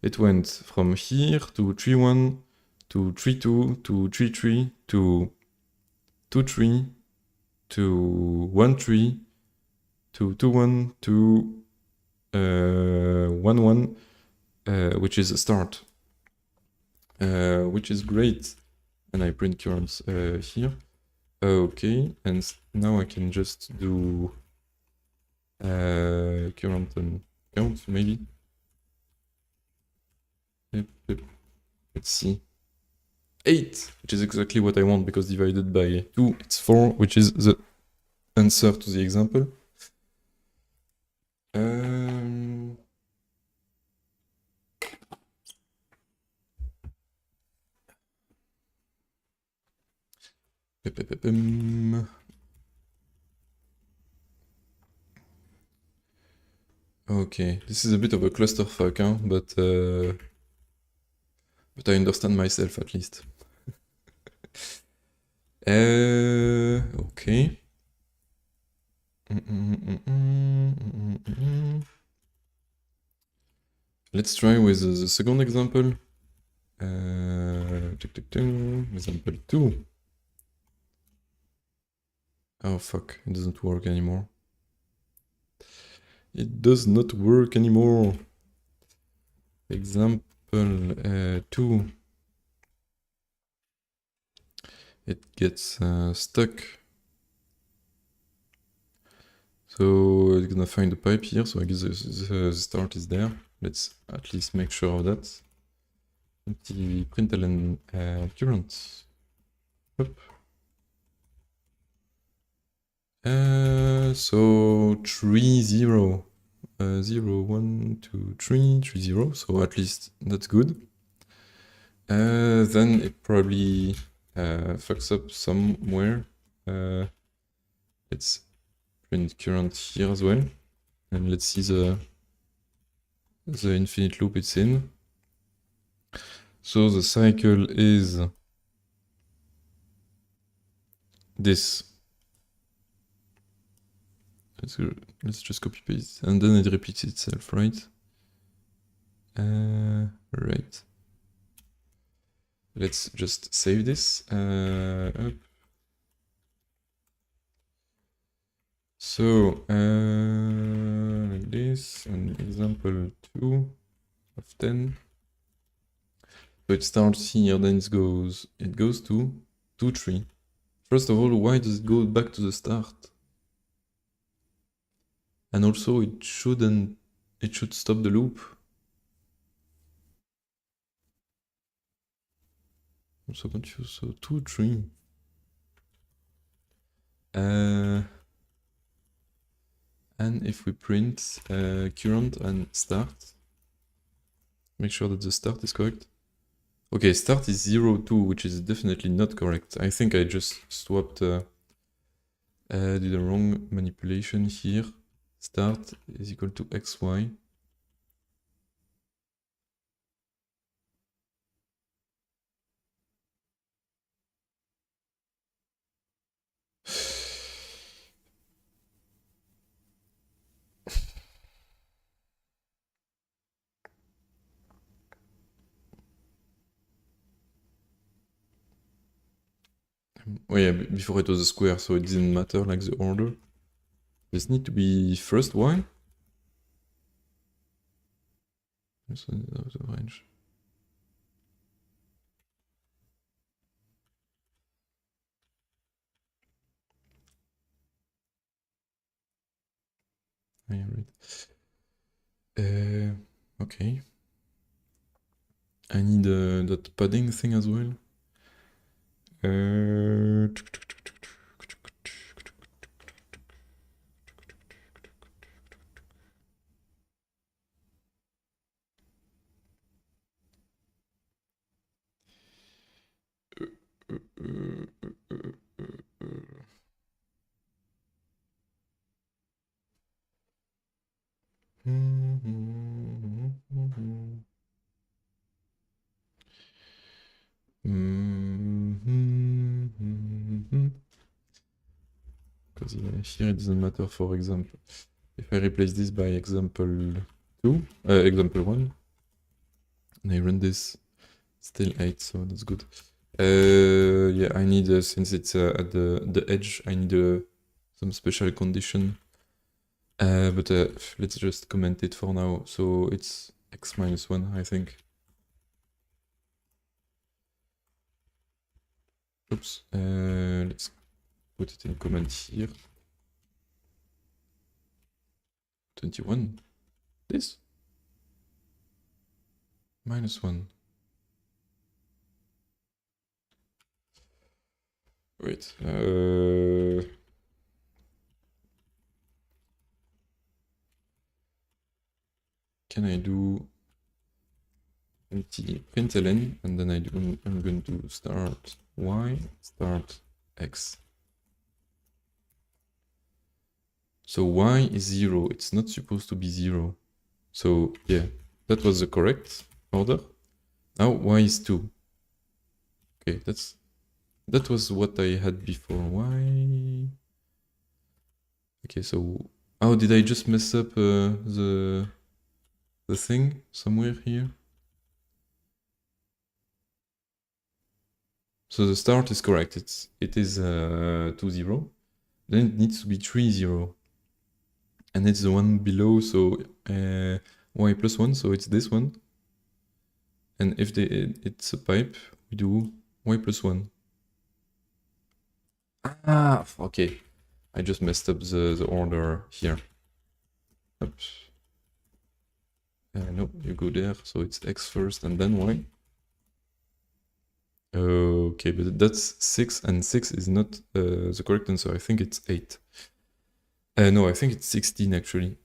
it went from here to 3, 1 to 3, 2 to 3, 3 to 2, 3 to 1, 3 to 2, 1 to 1, 1, which is a start, which is great. And I print currents here. Okay, and now I can just do current and count, maybe. Let's see. 8, which is exactly what I want, because divided by 2, it's 4, which is the answer to the example. Okay, this is a bit of a clusterfuck, huh? But I understand myself at least. Okay. Let's try with the second example. Example 2. Oh fuck, it doesn't work anymore. It does not work anymore. Example 2. It gets stuck. So it's gonna find a pipe here, so I guess the start is there. Let's at least make sure of that. Empty println current. Hop. So 3, 0. 0, 1, 2, 3, 3, 0. So at least that's good. Then it probably fucks up somewhere. Let's print current here as well. And let's see the infinite loop it's in. So the cycle is this. Let's just copy paste, and then it repeats itself, right? Right. let's just save this. Up. So, like this, and example 2 of 10. So it starts here, then it goes to 2, 3. First of all, why does it go back to the start? And also, it should stop the loop. I'm so confused. So 2, 3. And if we print current and start, make sure that the start is correct. Okay, start is 0, 2, which is definitely not correct. I think I just swapped, did a wrong manipulation here. Start is equal to xy. Oh yeah, before it was a square, so it didn't matter like the order. This need to be first y. So that was the range. Oh, yeah, right. Okay. I need that padding thing as well. Because here it doesn't matter, for example. If I replace this by example 2, example 1, and I run this, still 8, so that's good. Yeah, I need, since it's at the edge, I need some special condition. But let's just comment it for now. So it's x minus 1, I think. Oops. Let's put it in comment here. 21. This? Minus 1. Wait. Can I do empty println, and then I'm going to start y, start x. So y is 0, it's not supposed to be 0. So yeah, that was the correct order. Now y is 2. Okay, that was what I had before. Y. Okay, so oh, did I just mess up the thing somewhere here? So the start is correct. It is 2, 0. Then it needs to be 3, 0. And it's the one below, so y plus 1, so it's this one. And if it's a pipe, we do y plus 1. Ah, okay. I just messed up the order here. Oops. No, you go there, so it's x first and then y. Okay, but that's 6, and 6 is not the correct answer. I think it's 8. No, I think it's 16 actually.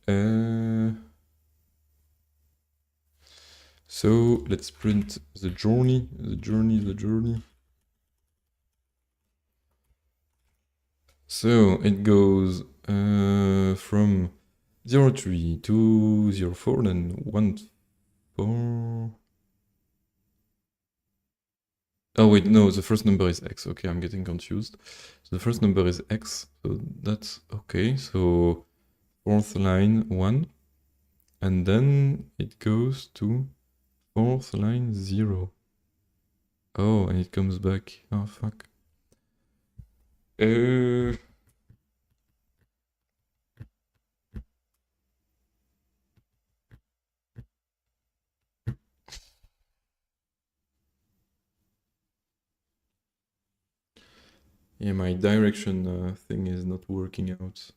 So let's print the journey. So it goes from 0, 3 to 0, 4, then 1, 4. Oh wait, no, the first number is x. Okay, I'm getting confused. So the first number is x, so that's okay. So fourth line 1, and then it goes to fourth line 0. Oh, and it comes back. Oh, fuck. Uh... Yeah, my direction thing is not working out.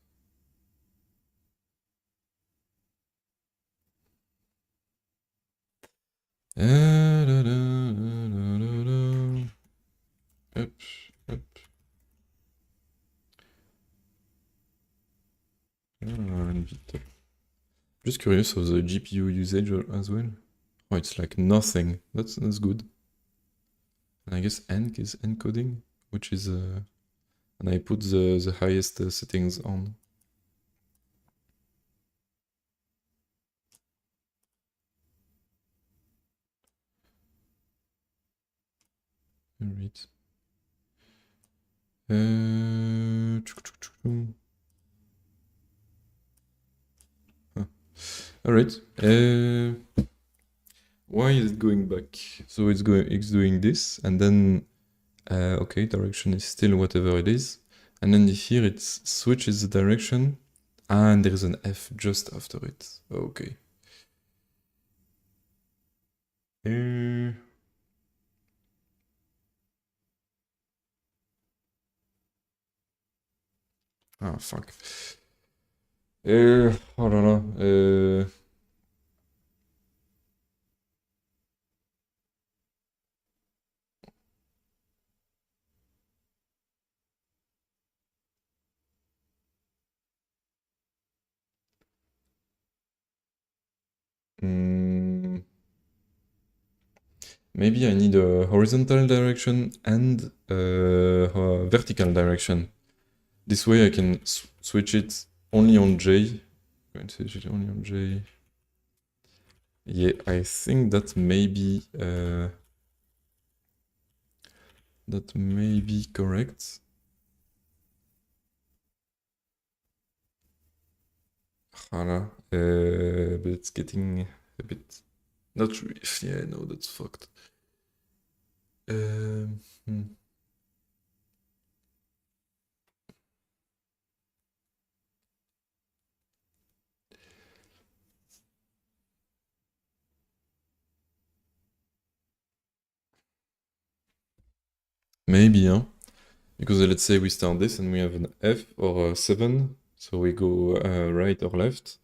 Up, up. Just curious of the GPU usage as well. Oh, it's like nothing. That's good. And I guess enc is encoding, which is and I put the highest settings on. Alright. Huh. Alright. Why is it going back? So it's doing this, and then okay, direction is still whatever it is, and then here it switches the direction, and there is an F just after it. Okay. Ah, fuck. I don't know. Maybe I need a horizontal direction and a vertical direction. This way I can switch it only on J. I'm going to switch it only on J. Yeah, I think that may be correct. But it's getting a bit not really. Yeah, no, that's fucked. Maybe, huh? Because let's say we start this and we have an F or a 7, so we go right or left,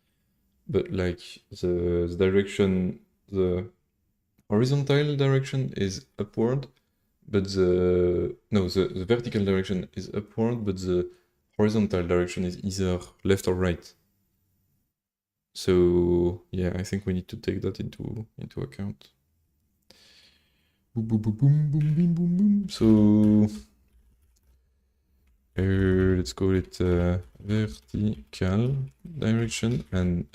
but like the direction, the horizontal direction is upward, but the vertical direction is upward, but the horizontal direction is either left or right. So yeah, I think we need to take that into account. Boom, boom, boom, boom, boom, boom, boom, boom. So let's call it vertical direction and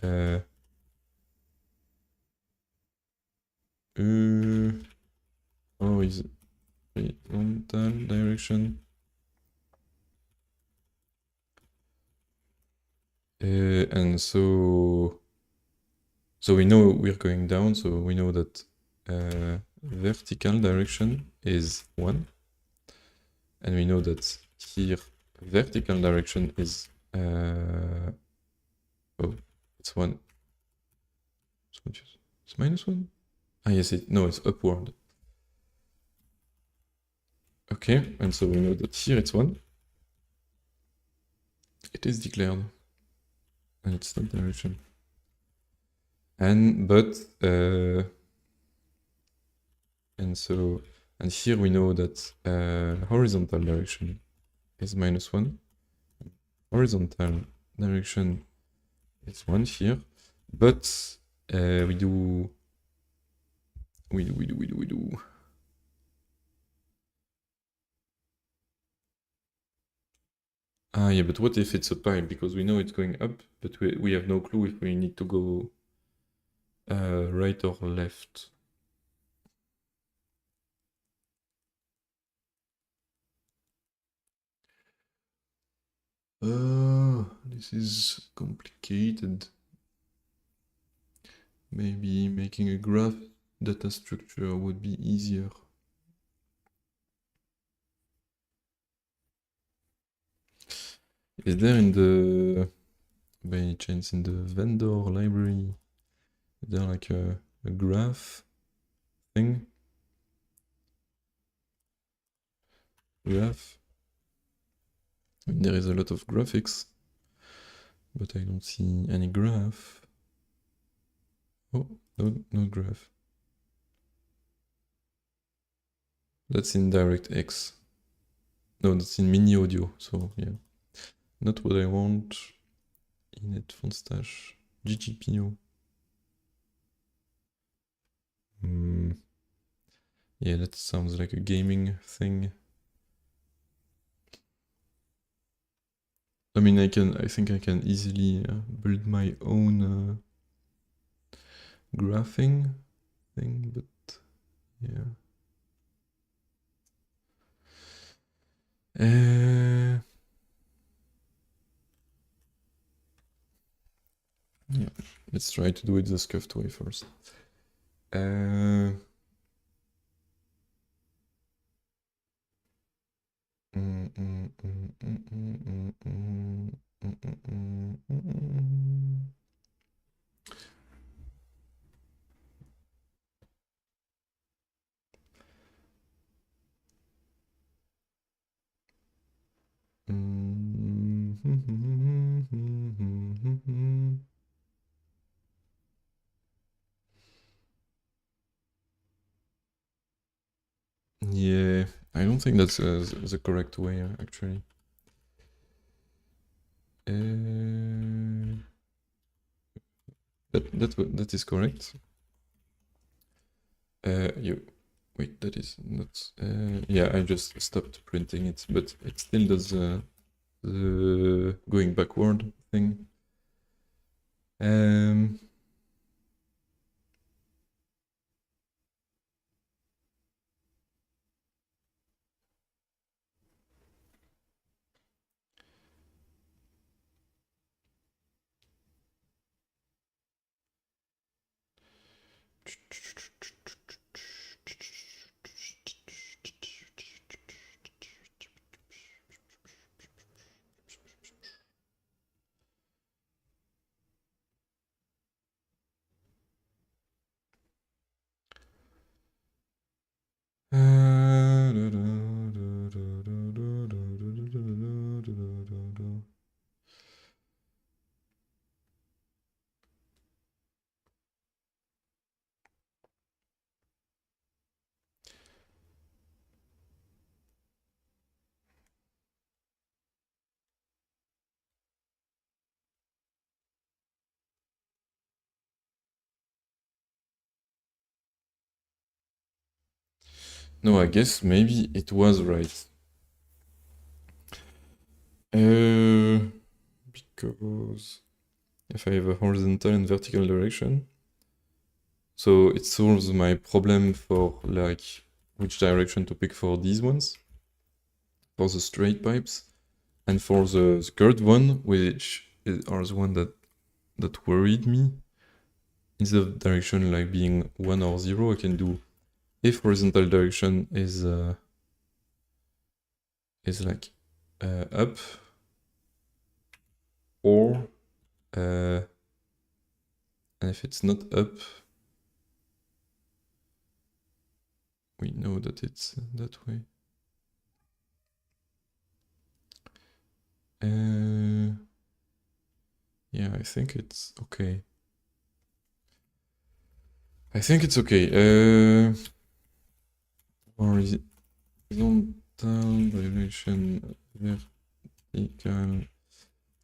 is horizontal direction. And so we know we're going down, so we know that vertical direction is 1. And we know that here vertical direction is it's 1. It's -1? Ah yes, it's upward. Okay, and so we know that here it's 1. It is declared. And it's not direction. And here we know that horizontal direction is -1. Horizontal direction is 1 here, but we do. Ah yeah, but what if it's a pipe? Because we know it's going up, but we have no clue if we need to go right or left. This is complicated. Maybe making a graph data structure would be easier. Is there in the, by any chance, in the vendor library, is there like a graph thing? Graph? There is a lot of graphics, but I don't see any graph. Oh, no graph. That's in DirectX. No, that's in Mini Audio, so yeah. Not what I want. Init font stash. GGPO. Yeah, that sounds like a gaming thing. I mean, I think I can easily build my own graphing thing, but yeah. Yeah, let's try to do it the scuffed way first. Yeah, I don't think that's the correct way, actually. That is correct. Wait, that is not. Yeah, I just stopped printing it, but it still does the going backward thing. No, I guess maybe it was right. Because if I have a horizontal and vertical direction, so it solves my problem for like which direction to pick for these ones, for the straight pipes, and for the curved one, which are the one that worried me. Instead of direction like being 1 or 0, I can do if horizontal direction is like up, or and if it's not up, we know that it's that way. Yeah, I think it's okay. I think it's okay. Horizontal direction, vertical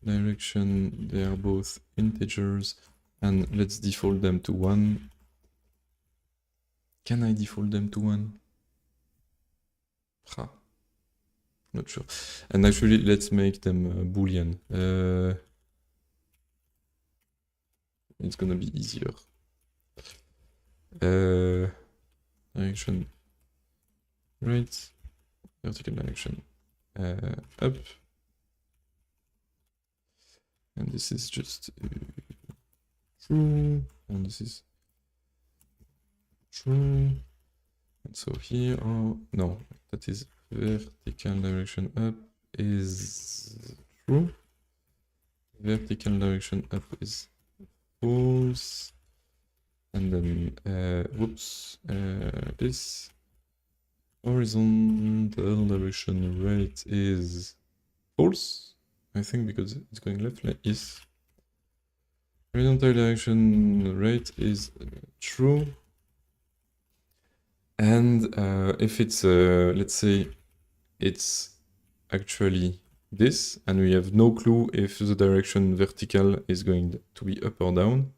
direction, they are both integers, and let's default them to 1. Can I default them to 1? Not sure. And actually, let's make them Boolean. It's gonna be easier. Direction right, vertical direction up, and this is just true, and this is true. And so here, oh no, that is vertical direction up is true. vertical direction up is false. And then, whoops, this horizontal direction right is false, I think, because it's going left, like is. Horizontal direction right is true. And if it's, let's say, it's actually this, and we have no clue if the direction vertical is going to be up or down.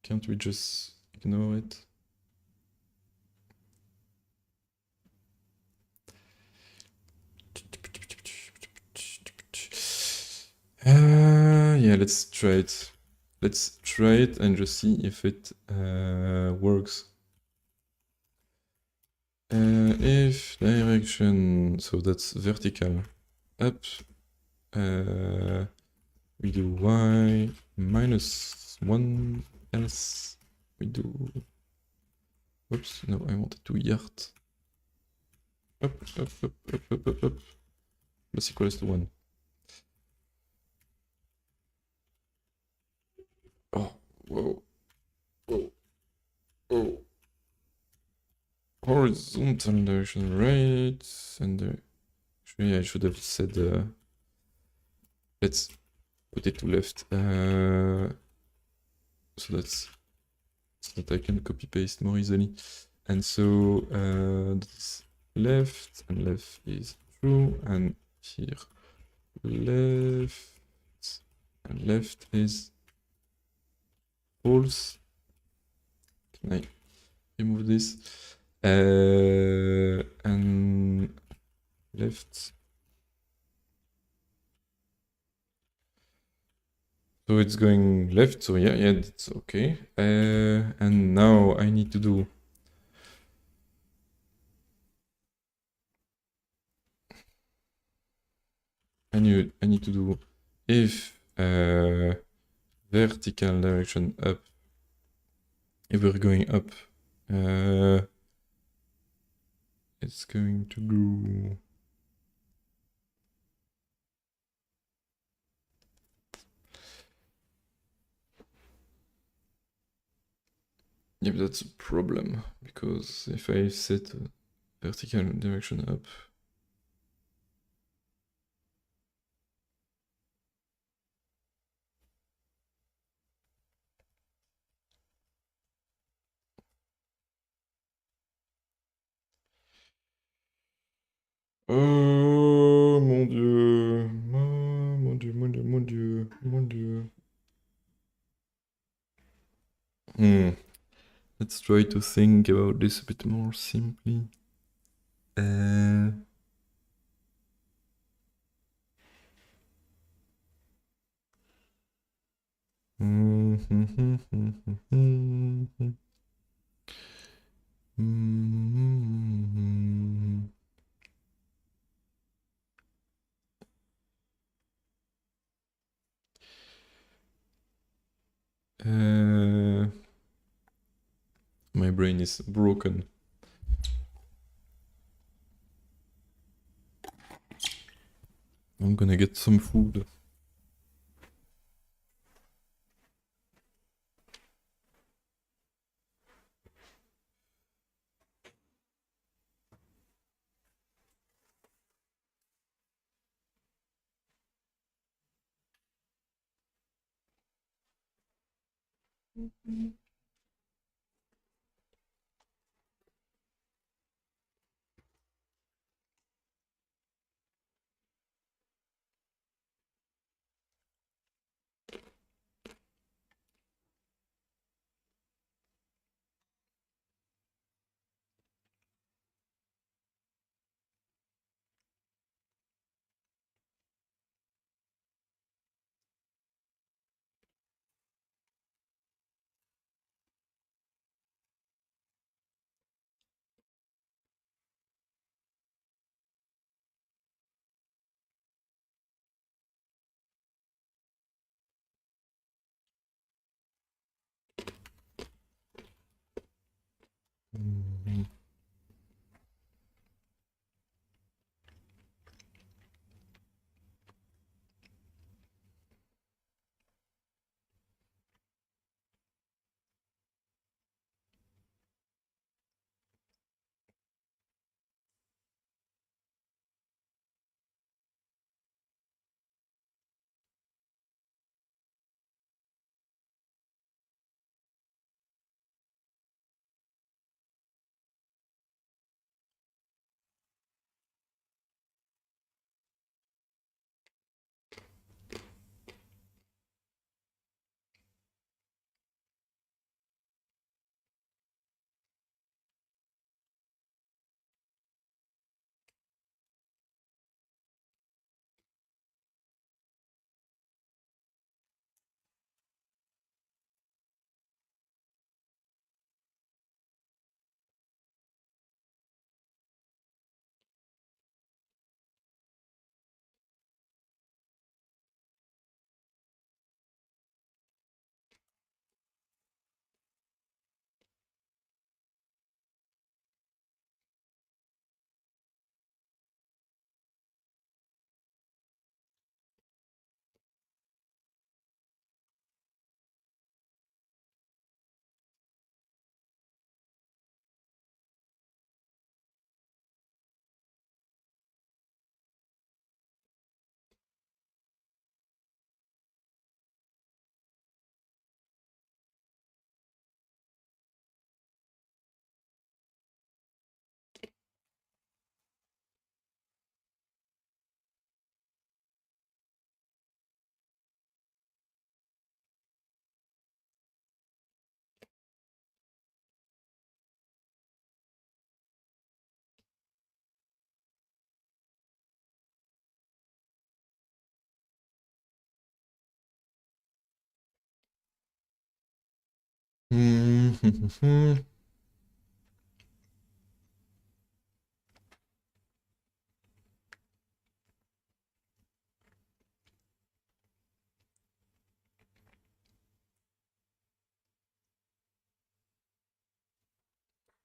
Can't we just ignore it? Yeah, let's try it. Let's try it and just see if it works. If direction, so that's vertical, up, we do y minus 1, else we do, oops, no, I wanted to yard. Up, up, up, up, up, up, up, plus equals to 1. Oh, whoa, whoa, whoa. Horizontal direction right, and actually I should have said, let's put it to left, so that I can copy paste more easily. And so this left, and left is true, and here left, and left is false. Can I remove this? And left. So it's going left, so yeah, that's okay. And now I need to do I need to do if vertical direction up, if we're going up, it's going to go yeah, but that's a problem, because if I set vertical direction up, oh mon dieu, oh, mon dieu, mon dieu, mon dieu, mon dieu. Let's try to think about this a bit more simply. My brain is broken. I'm gonna get some food.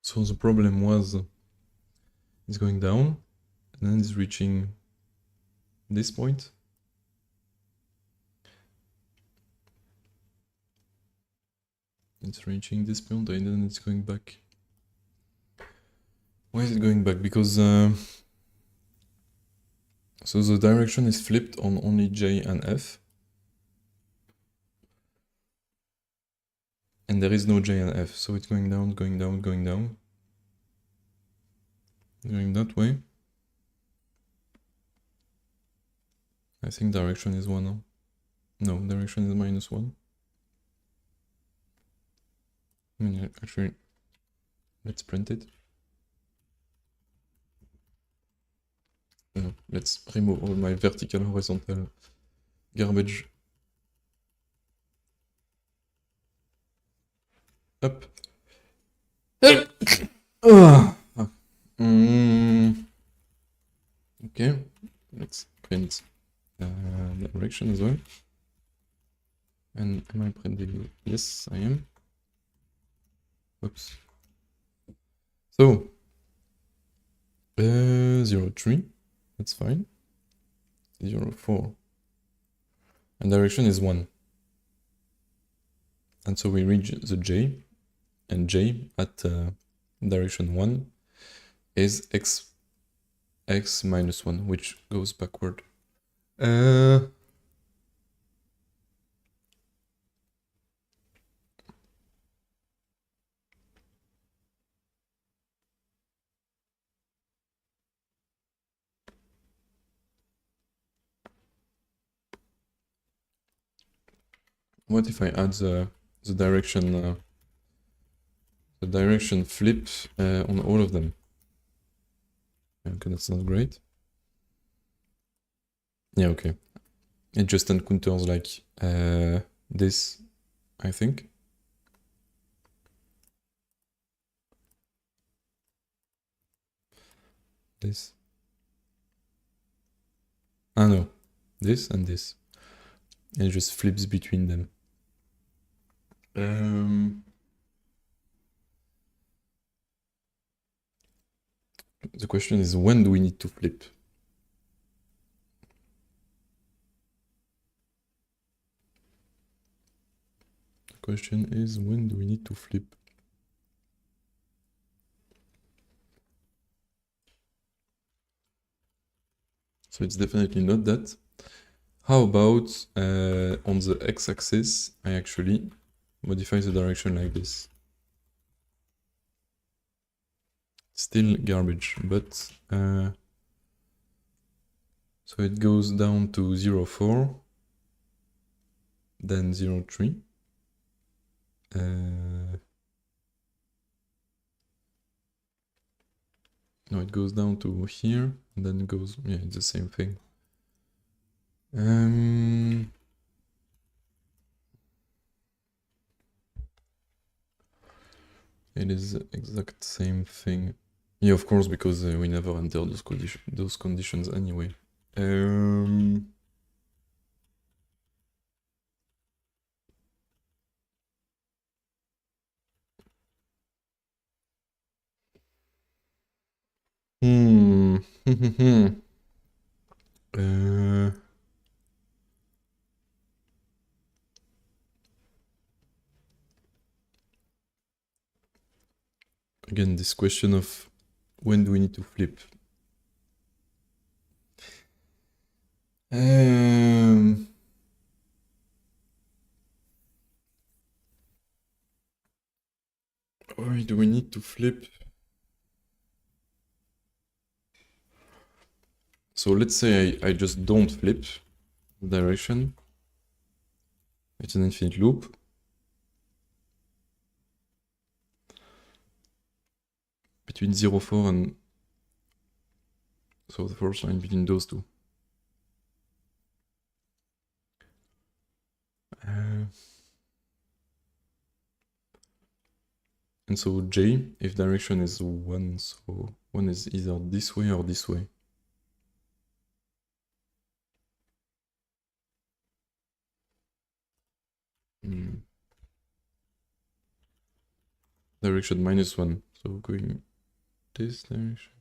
So the problem was it's going down and then it's reaching this point. It's reaching this point and then it's going back. Why is it going back? Because so the direction is flipped on only J and F. And there is no J and F, so it's going down, going down, going down. Going that way. I think direction is 1 now. No, direction is -1. I mean, actually, let's print it. Let's remove all my vertical, horizontal garbage. Up. Okay, let's print direction as well. And am I printing? Yes, I am. Oops. So 0, 3, that's fine. 0, 4. And direction is 1. And so we reach the J, and J at direction 1 is x minus 1, which goes backward. What if I add the direction flip on all of them? Okay, that's not great. Yeah, okay. It just encounters like this, I think. This. Ah no, this and this. And it just flips between them. The question is, when do we need to flip? The question is, when do we need to flip? So it's definitely not that. How about on the x-axis, I actually modify the direction like this. Still garbage, but so it goes down to 0.4, then 0.3. No, it goes down to here, and then it goes, yeah, it's the same thing. It is the exact same thing. Yeah, of course, because we never enter those conditions anyway. Again, this question of when do we need to flip? Why do we need to flip? So let's say I just don't flip the direction. It's an infinite loop. Between 0.4 and... So the first line between those two. And so J, if direction is 1, so 1 is either this way or this way. Direction -1, so going this direction.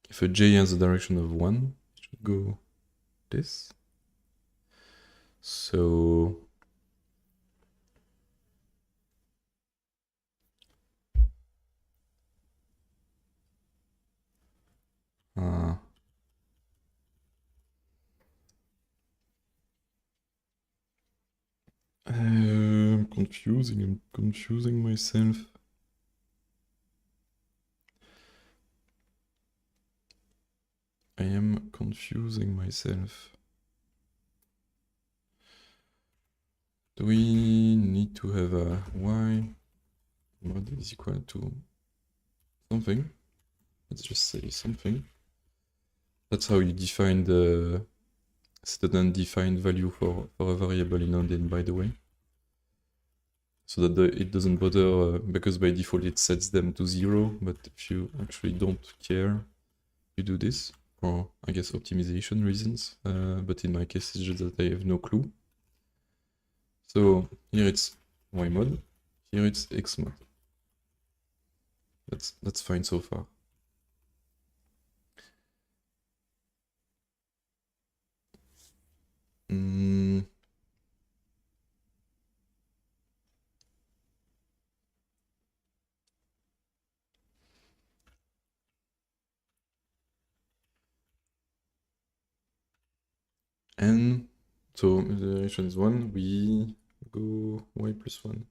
If a J has a direction of 1, it should go this. So I'm confusing myself. I am confusing myself. Do we need to have a y mod is equal to something? Let's just say something. That's how you define the set an undefined value for a variable in Odin, by the way. So that it doesn't bother, because by default it sets them to 0, but if you actually don't care, you do this for, I guess, optimization reasons. But in my case, it's just that I have no clue. So here it's y mod, here it's x mod. That's fine so far. And so if the direction is 1, we go y plus 1.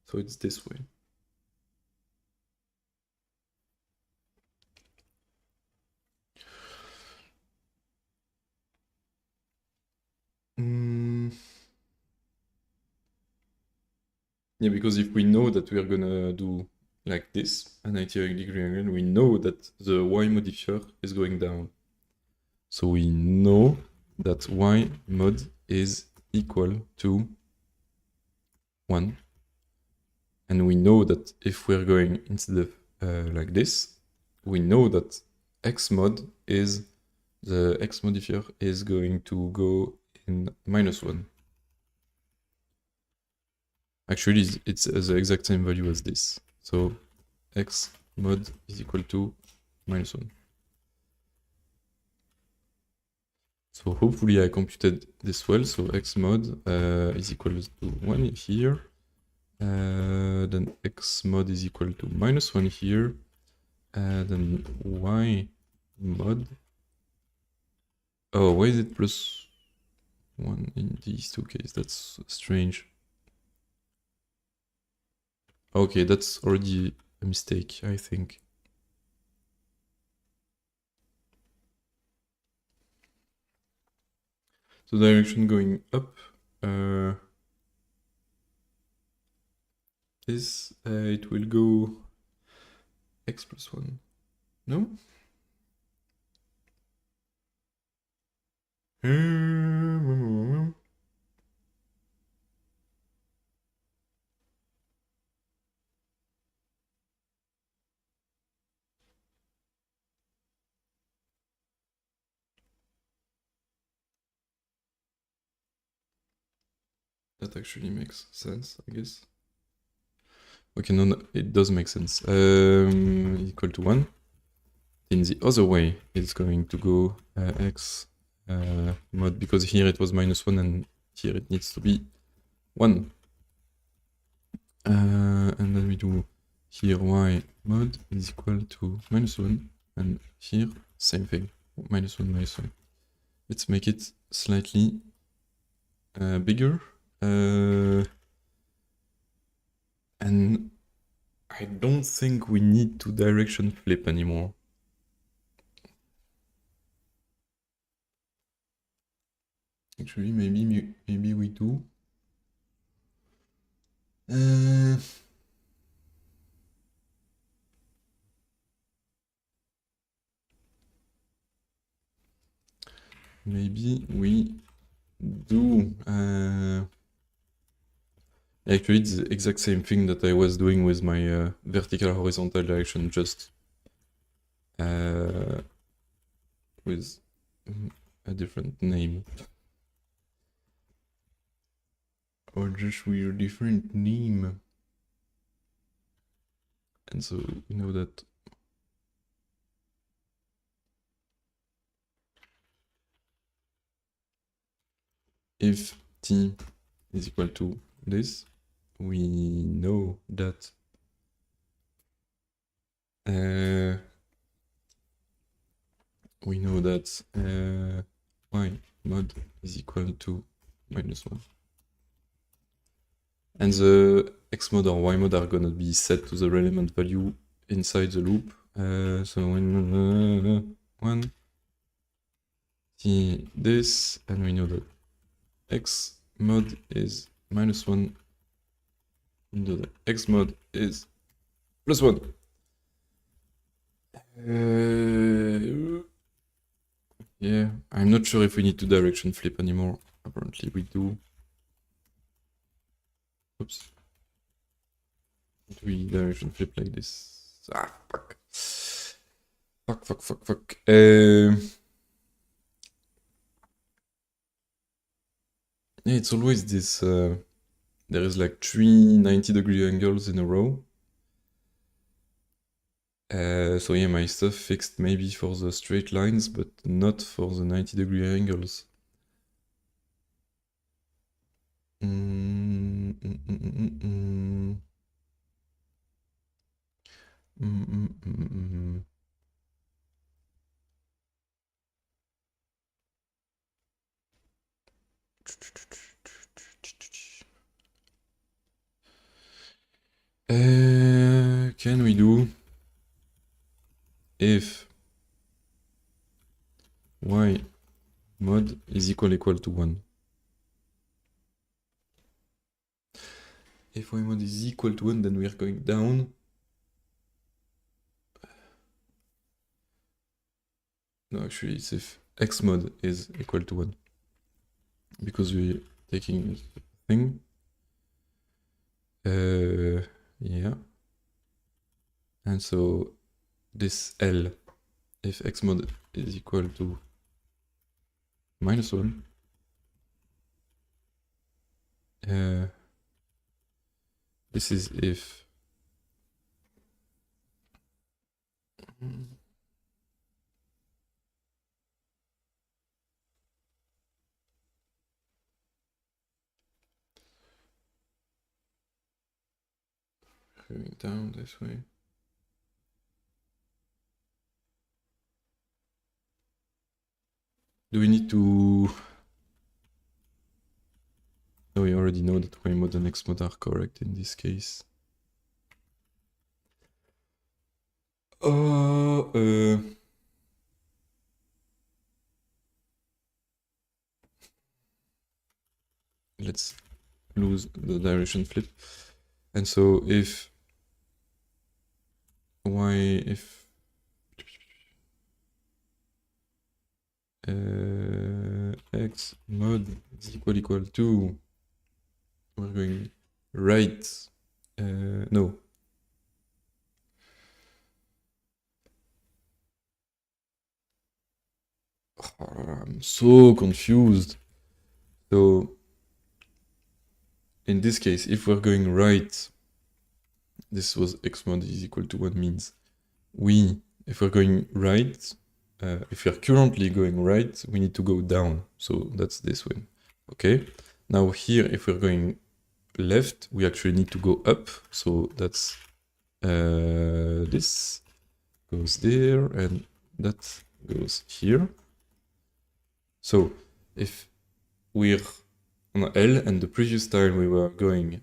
So it's this way. Yeah, because if we know that we are gonna do like this, a 90-degree angle, we know that the y modifier is going down. So we know that y mod is equal to 1. And we know that if we're going instead of like this, we know that x mod is, the x modifier is going to go in -1. Actually, it's the exact same value as this. So x mod is equal to -1. So hopefully I computed this well. So x mod is equal to 1 here. Then x mod is equal to -1 here. Then y mod. Oh, why is it +1 in these two cases? That's strange. Okay, that's already a mistake, I think. So direction going up is it will go x +1. No? That actually makes sense, I guess. Okay, no, it does make sense. Equal to 1. In the other way, it's going to go x mod, because here it was -1 and here it needs to be 1. And then we do here y mod is equal to -1, and here same thing, -1, -1. Let's make it slightly bigger. And I don't think we need to direction flip anymore. Actually, maybe we do. Maybe we do. Actually, it's the exact same thing that I was doing with my vertical horizontal direction, just with a different name. Or just with a different name. And so we know that if t is equal to this, we know that y mod is equal to -1. And the x mod or y mod are gonna be set to the relevant value inside the loop. So when 1 t this, and we know that x mod is -1, and the x mod is +1. Yeah, I'm not sure if we need to direction flip anymore. Apparently we do. Oops. We direction flip like this. Ah, fuck. Fuck. Yeah, it's always this. There is like 3 90-degree angles in a row. So yeah, my stuff fixed maybe for the straight lines, but not for the 90-degree angles. Can we do if y mod is equal to 1? If y mod is equal to 1, then we are going down. No, actually, it's if x mod is equal to 1. Because we're taking a thing. Yeah. And so this L, if x mod is equal to -1, This is if going down this way. Do we need to... No, we already know that Y mod and X mod are correct in this case. Let's lose the direction flip. And so if X mod is equal to, we're going right, no. I'm so confused. So in this case, if we're going right, this was X mod is equal to 1 means if we're going right, if we're currently going right, we need to go down. So that's this way. Okay. Now here, if we're going left, we actually need to go up. So that's this goes there and that goes here. So if we're on L and the previous time we were going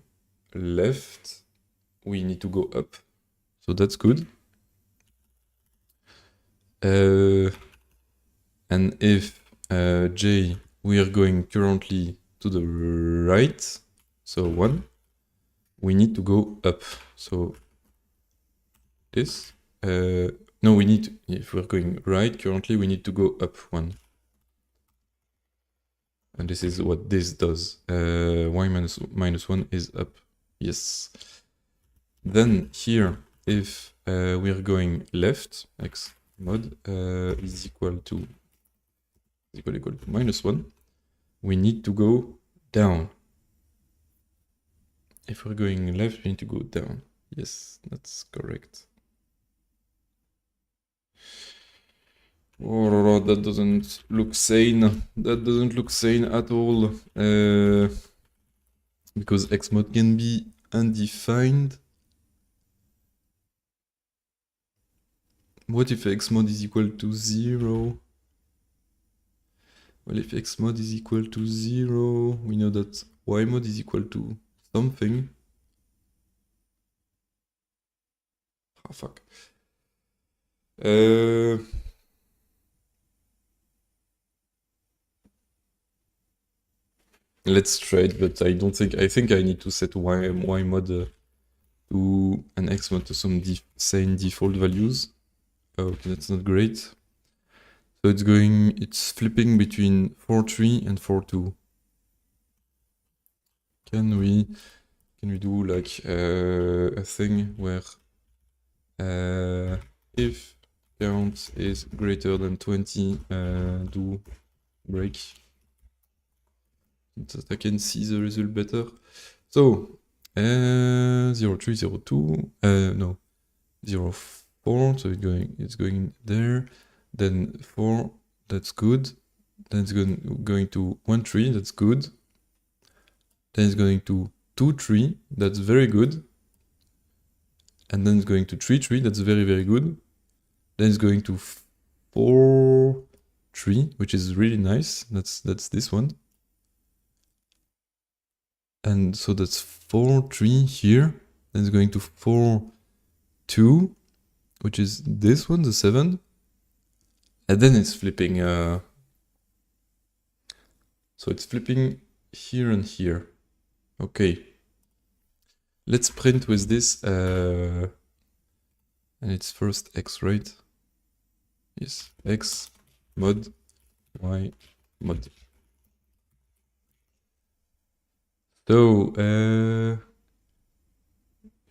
left, we need to go up. So that's good. And if J, we are going currently to the right, so 1, we need to go up. So this, no, we need, if we're going right, currently we need to go up 1. And this is what this does. Y minus 1 is up. Yes. Then here, if we're going left, X mod is equal to -1, we need to go down. If we're going left, we need to go down. Yes, that's correct. Oh, that doesn't look sane. That doesn't look sane at all. Because X mod can be undefined. What if X mod is equal to 0? Well, if X mod is equal to 0, we know that Y mod is equal to something. Oh, fuck. Let's try it, but I think I need to set Y mod to an X mod to some sane default values. Okay, that's not great. So it's flipping between 4-3 and 4-2. Can we do like a thing where if count is greater than 20, do break, so that I can see the result better. So 0-3, 0-2, no, 0-4, so it's going there, then 4, that's good, then it's going to 1-3, that's good, then it's going to 2-3, that's very good, and then it's going to 3-3, that's very, very good, then it's going to 4-3, which is really nice, that's this one, and so that's 4-3 here, then it's going to 4-2, which is this one, the 7, and then it's flipping, so it's flipping here and here. Okay. Let's print with this, and it's first X, right? Yes, X mod, Y mod. So,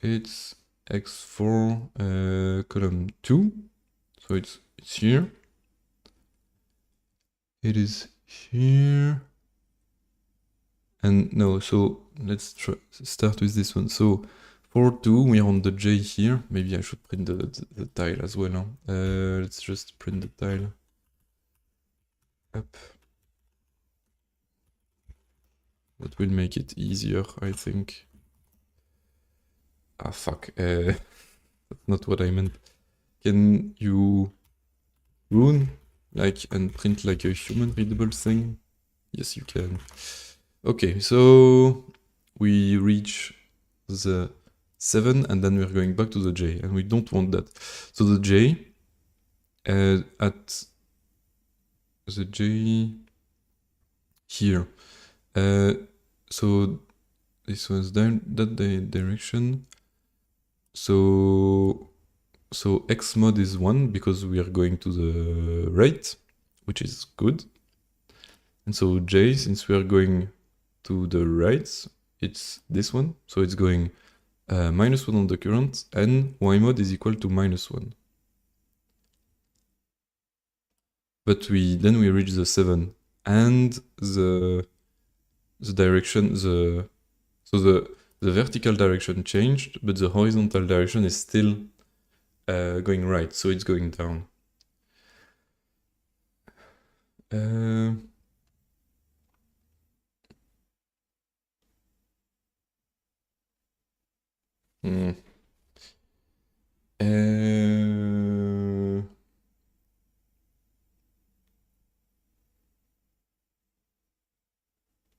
it's X4, column 2, so it's here. It is here. And no, so let's start with this one. So for 2, we are on the J here. Maybe I should print the tile as well. Huh? Let's just print the tile. Up. That will make it easier, I think. Ah, fuck. That's not what I meant. Can you rune like and print like a human readable thing? Yes, you can. Okay, so we reach the 7 and then we're going back to the J, and we don't want that. So the J at the J here. So this was down that direction. So X mod is 1 because we are going to the right, which is good. And so J, since we are going to the right, it's this one. So it's going -1 on the current, and Y mod is equal to -1. But then we reach the 7, and the direction, so the vertical direction changed, but the horizontal direction is still going right, so it's going down.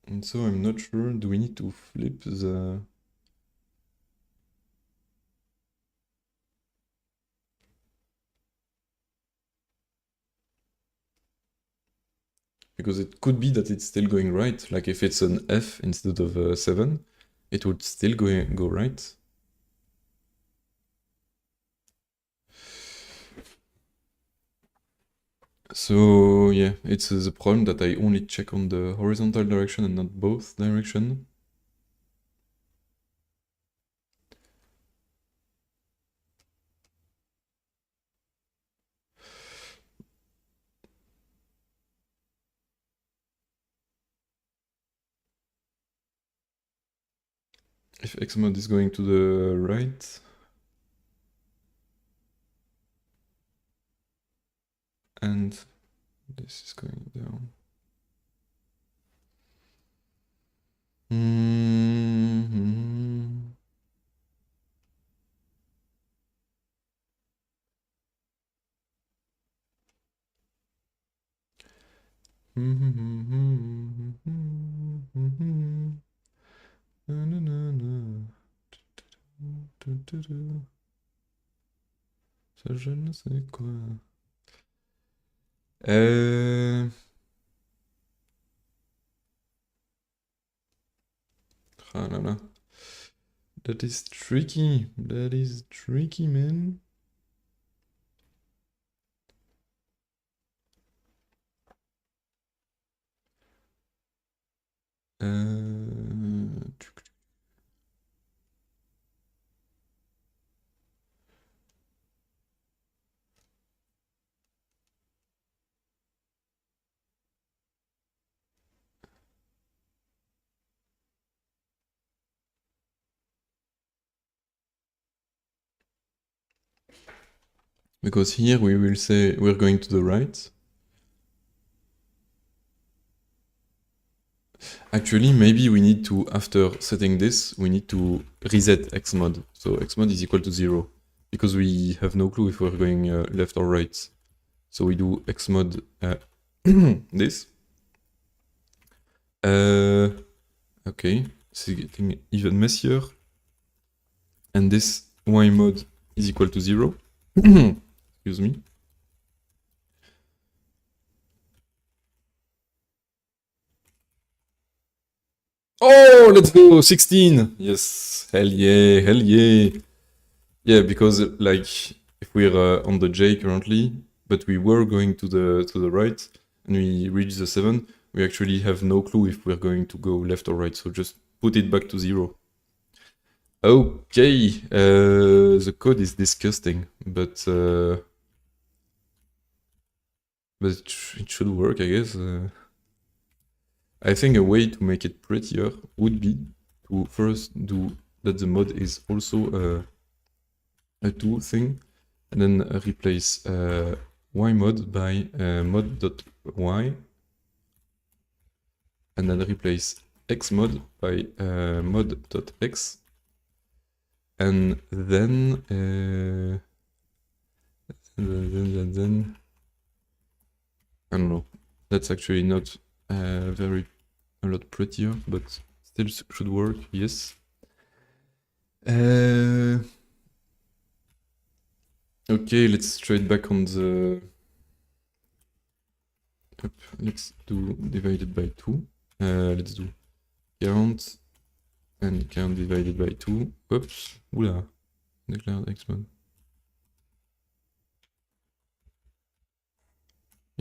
And so I'm not sure, do we need to flip the... Because it could be that it's still going right, like if it's an F instead of a 7, it would still go right. So yeah, it's the problem that I only check on the horizontal direction and not both direction. If X mod is going to the right, and this is going down. Ça, je ne sais quoi. Ah là là. That is tricky. That is tricky, man. Because here we will say we're going to the right. Actually, maybe we need to, after setting this, we need to reset Xmod. So Xmod is equal to 0, because we have no clue if we're going left or right. So we do Xmod this. Okay, this is getting even messier. And this Y mod is equal to 0. Excuse me. Oh, let's go! 16! Yes! Hell yeah, hell yeah! Yeah, because like if we're on the J currently, but we were going to the right, and we reach the 7, we actually have no clue if we're going to go left or right, so just put it back to 0. Okay, the code is disgusting, but it should work, I guess. I think a way to make it prettier would be to first do that the mod is also a to thing, and then replace ymod by mod.y, and then replace xmod by mod.x, and then I don't know. That's actually not a lot prettier, but still should work. Yes. Okay, let's trade back on the. Let's do divided by 2. Let's do count and count divided by 2. Oops. Oula. Declared xmod.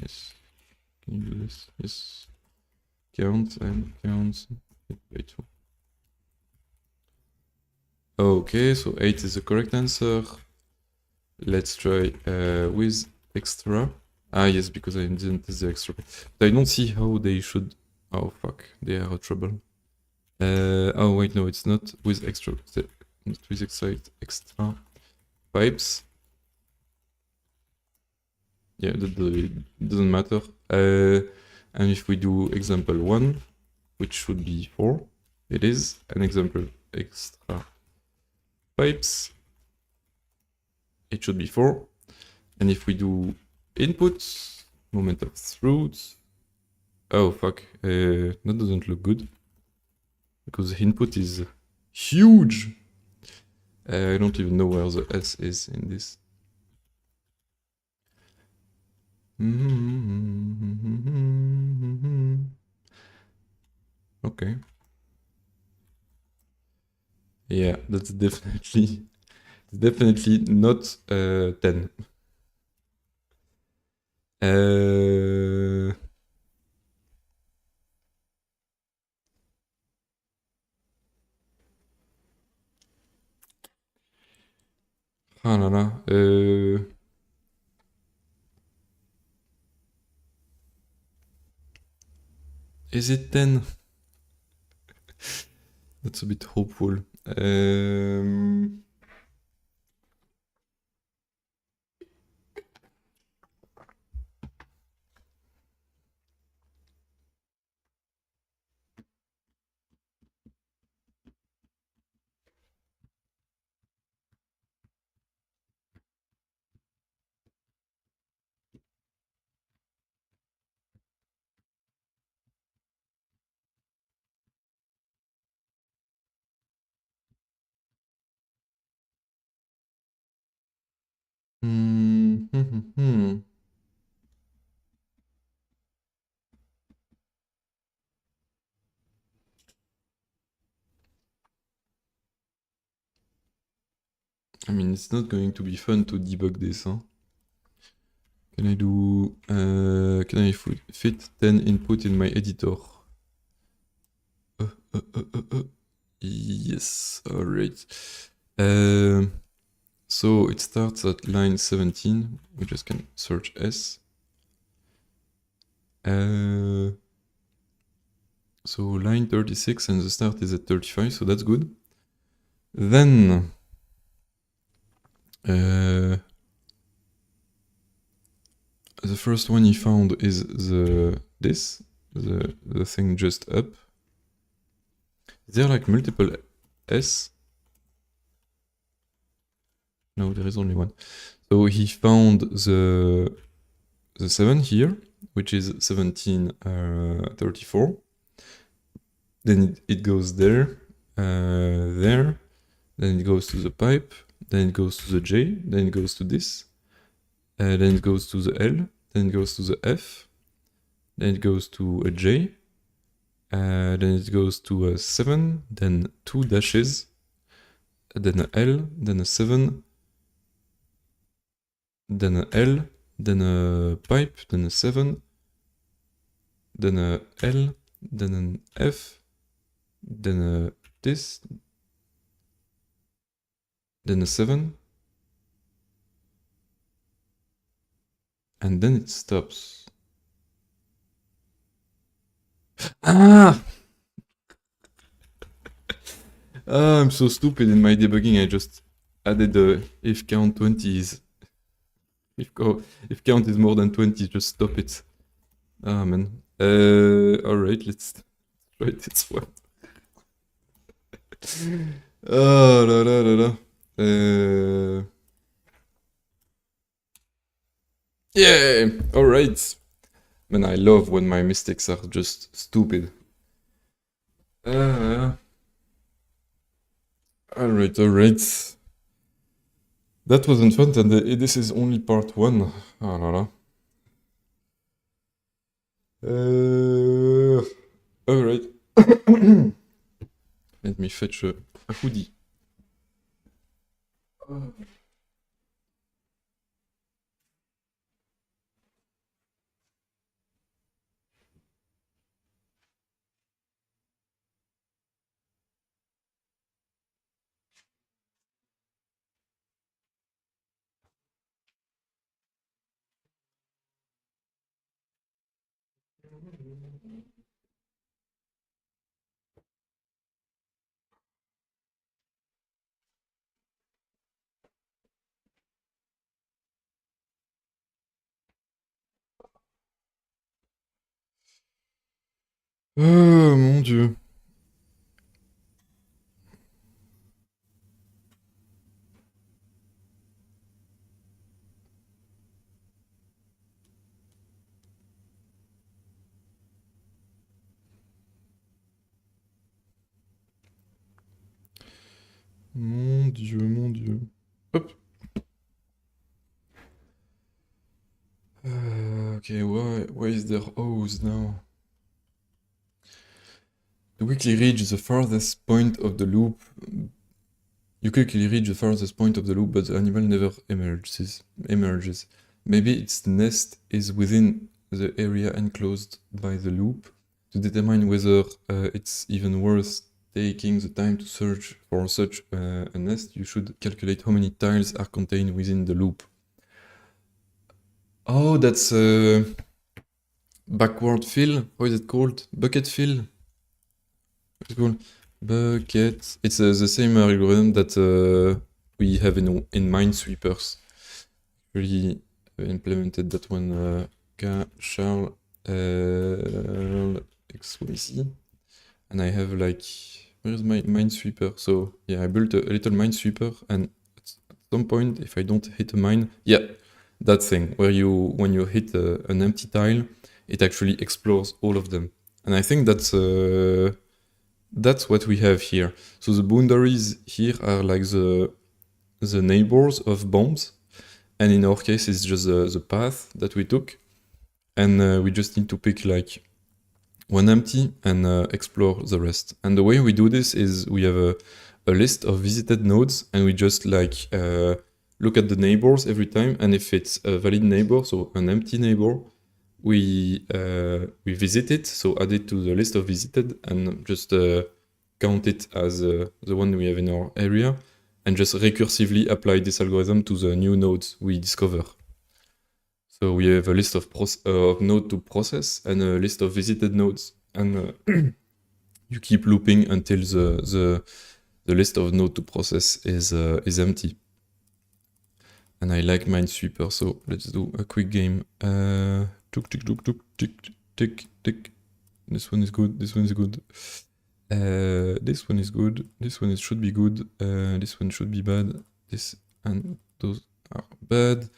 Yes. Can you do this? Yes. Count and count by 2. Okay, so 8 is the correct answer. Let's try with extra. Ah, yes, because I didn't test the extra. But I don't see how they should. Oh, fuck. They are trouble. Oh, wait, no, it's not with extra. Not with extra pipes. Yeah, that doesn't matter. And if we do example 1, which should be 4, it is an example extra pipes. It should be 4. And if we do input, moment of truth. Oh, fuck. That doesn't look good. Because input is huge. I don't even know where the S is in this. Okay. Yeah, that's definitely not 10. Ah là là. Is it 10? That's a bit hopeful. I mean, it's not going to be fun to debug this, huh? Can I do... can I fit 10 input in my editor? Yes, alright. So it starts at line 17. We just can search S. So line 36 and the start is at 35, so that's good. Then the first one he found is the thing just up. Is there like multiple S? No, there is only one. So he found the 7 here, which is 1734. Then it goes there, there. Then it goes to the pipe. Then it goes to the J. Then it goes to this. Then it goes to the L. Then it goes to the F. Then it goes to a J. Then it goes to a 7. Then 2 dashes. Then a L. Then a 7. Then a L. Then a pipe. Then a 7. Then a L. Then an F. Then a this. Then a 7. And then it stops. Ah! Ah, I'm so stupid in my debugging. I just added the if count 20 is if count is more than 20, just stop it. Ah man. Alright, let's try this one. Oh la la la la. Yeah! Alright. Man, I love when my mistakes are just stupid. Alright, alright. That wasn't fun, and this is only part 1. Ah la la. Alright. Let me fetch a hoodie. Oh mon dieu. Mon dieu, mon dieu. Hop. Okay, why is there O's now? You quickly reach the farthest point of the loop. You quickly reach the farthest point of the loop, but the animal never emerges. Maybe its nest is within the area enclosed by the loop. To determine whether it's even worth taking the time to search for such a nest, you should calculate how many tiles are contained within the loop. Oh, that's backward fill. How is it called? Bucket fill. What's it called? Bucket. It's the same algorithm that we have in Minesweepers. Really implemented that one. K shell XYZ. And I have like, where's my Minesweeper? So yeah, I built a little Minesweeper, and at some point, if I don't hit a mine, yeah, that thing where when you hit an empty tile, it actually explores all of them. And I think that's what we have here. So the boundaries here are like the neighbors of bombs, and in our case, it's just the path that we took, and we just need to pick like one empty and explore the rest. And the way we do this is we have a list of visited nodes, and we just like look at the neighbors every time, and if it's a valid neighbor, so an empty neighbor, we visit it, so add it to the list of visited, and just count it as the one we have in our area, and just recursively apply this algorithm to the new nodes we discover. So we have a list of node to process and a list of visited nodes, and you keep looping until the list of node to process is empty. And I like Minesweeper, so let's do a quick game. Tick, tick, tick, tick, tick, tick, tick. This one is good. This one is good. This one is good. This one should be good. This one should be bad. This and those are bad.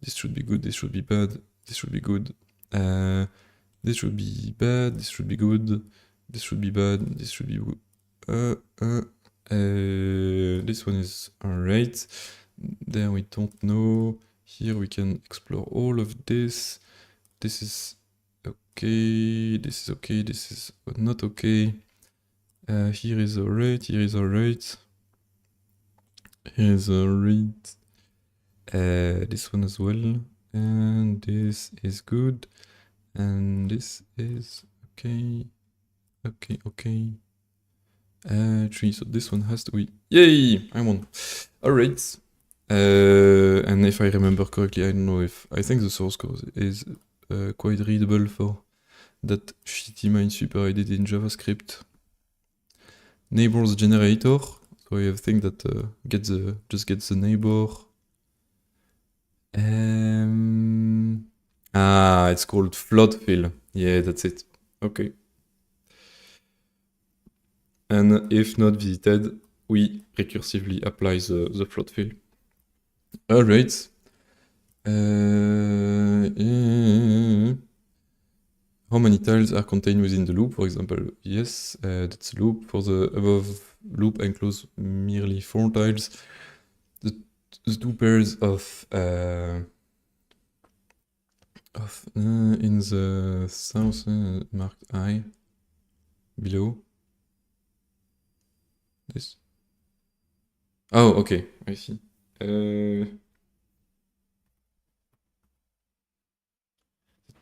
This should be good. This should be bad. This should be good. This should be bad. This should be good. This should be bad. This should be good. This one is alright. There we don't know. Here we can explore all of this. This is okay. This is okay. This is not okay. Here is alright. Here is alright. Here is alright. This one as well. And this is good. And this is okay. Okay, okay. 3, so this one has to be... Yay! I won. Alright. And if I remember correctly, I don't know if... I think the source code is quite readable for that shitty Minesweeper I did in JavaScript. Neighbors generator. So I have thing that just gets the neighbor. It's called flood fill. Yeah, that's it. Okay. And if not visited, we recursively apply the flood fill. Alright. How many tiles are contained within the loop, for example? Yes, that's a loop. For the above loop enclose merely 4 tiles. The 2 pairs of in the south marked I below this. Oh, okay, I see.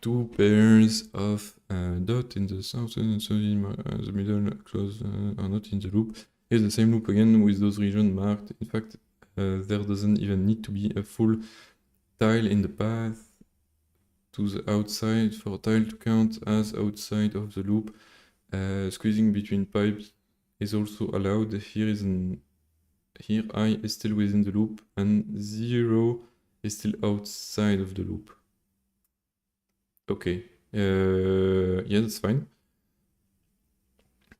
2 pairs of dot in the south and so in the middle close are not in the loop. Here's the same loop again with those regions marked. In fact, there doesn't even need to be a full tile in the path to the outside for a tile to count as outside of the loop. Squeezing between pipes is also allowed. Here I is still within the loop and 0 is still outside of the loop. Okay, yeah, that's fine.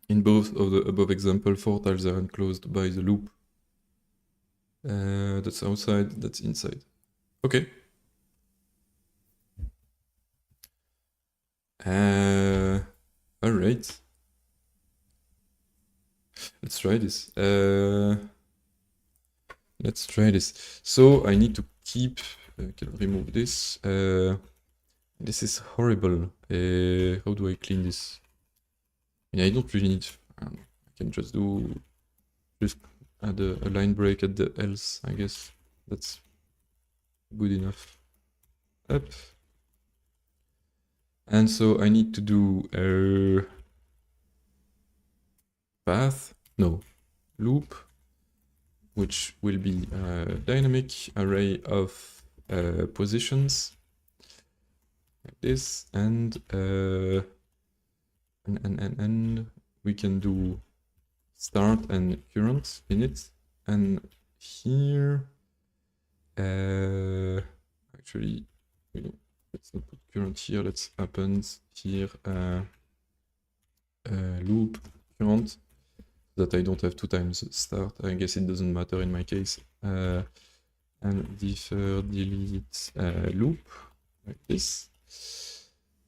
In both of the above example, 4 tiles are enclosed by the loop. That's outside, that's inside. Okay. Alright. Let's try this. Let's try this. So I need to keep, I can remove this. This is horrible. How do I clean this? Yeah, I don't really need, I can just add a line break at the else, I guess. That's good enough. Up. And so I need to do a path, no, loop, which will be a dynamic array of positions, like this, and we can do start and current in it, and here, actually, let's not put current here, let's append here loop current, that I don't have 2 times start. I guess it doesn't matter in my case. And defer delete loop, like this.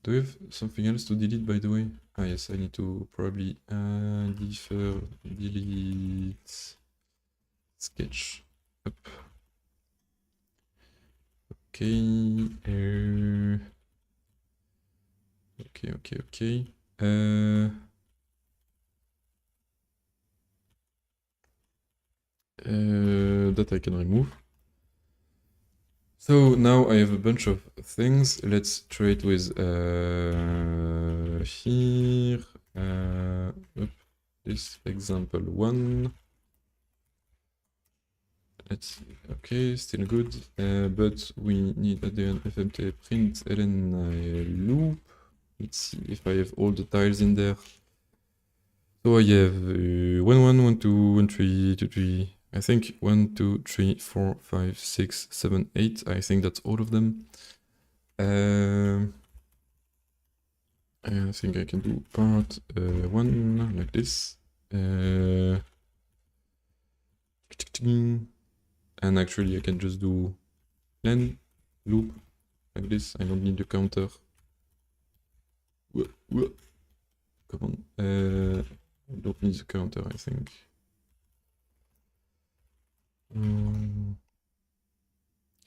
Do we have something else to delete, by the way? Ah, yes, I need to probably defer delete sketch. Up. Okay. Okay. That I can remove. So now I have a bunch of things. Let's try it with here. This example 1. Let's see. Okay, still good. But we need at the end fmt print ln loop. Let's see if I have all the tiles in there. So I have 1, 1, 1, 2, 1, 3, 2, 3. I think 1, 2, 3, 4, 5, 6, 7, 8. I think that's all of them. I think I can do part 1 like this. And actually I can just do len loop like this. I don't need the counter. Come on. I don't need the counter, I think.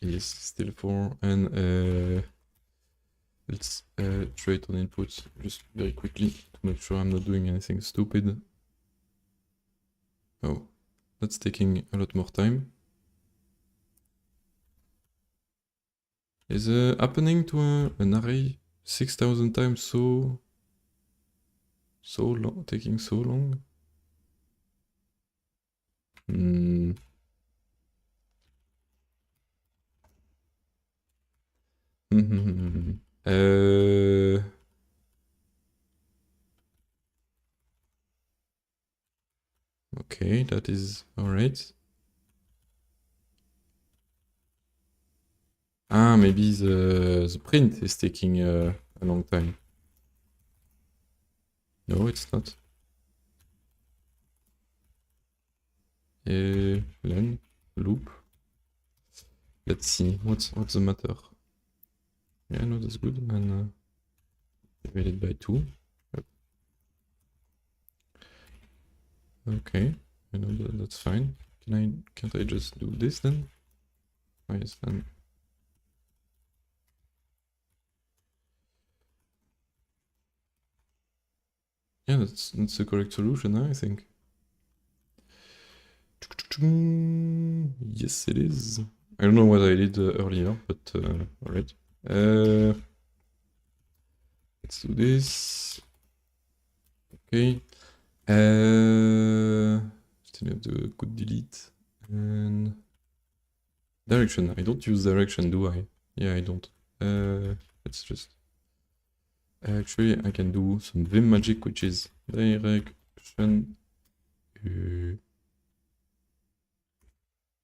Yes, still 4. And let's try it on input just very quickly to make sure I'm not doing anything stupid. Oh, that's taking a lot more time. Is happening to an array 6,000 times so long, taking so long? Okay, that is alright. Ah, maybe the print is taking a long time. No, it's not. Len, loop. Let's see, what's the matter? Yeah, no, that's good. And divided by 2. Yep. Okay, I know that's fine. Can't I just do this then? Oh yes, then. Yeah, that's the correct solution, I think. Yes, it is. I don't know what I did earlier, but alright. Let's do this. Okay. Still have the good delete. And direction. I don't use direction, do I? Yeah, I don't. Let's just... Actually, I can do some Vim magic, which is direction.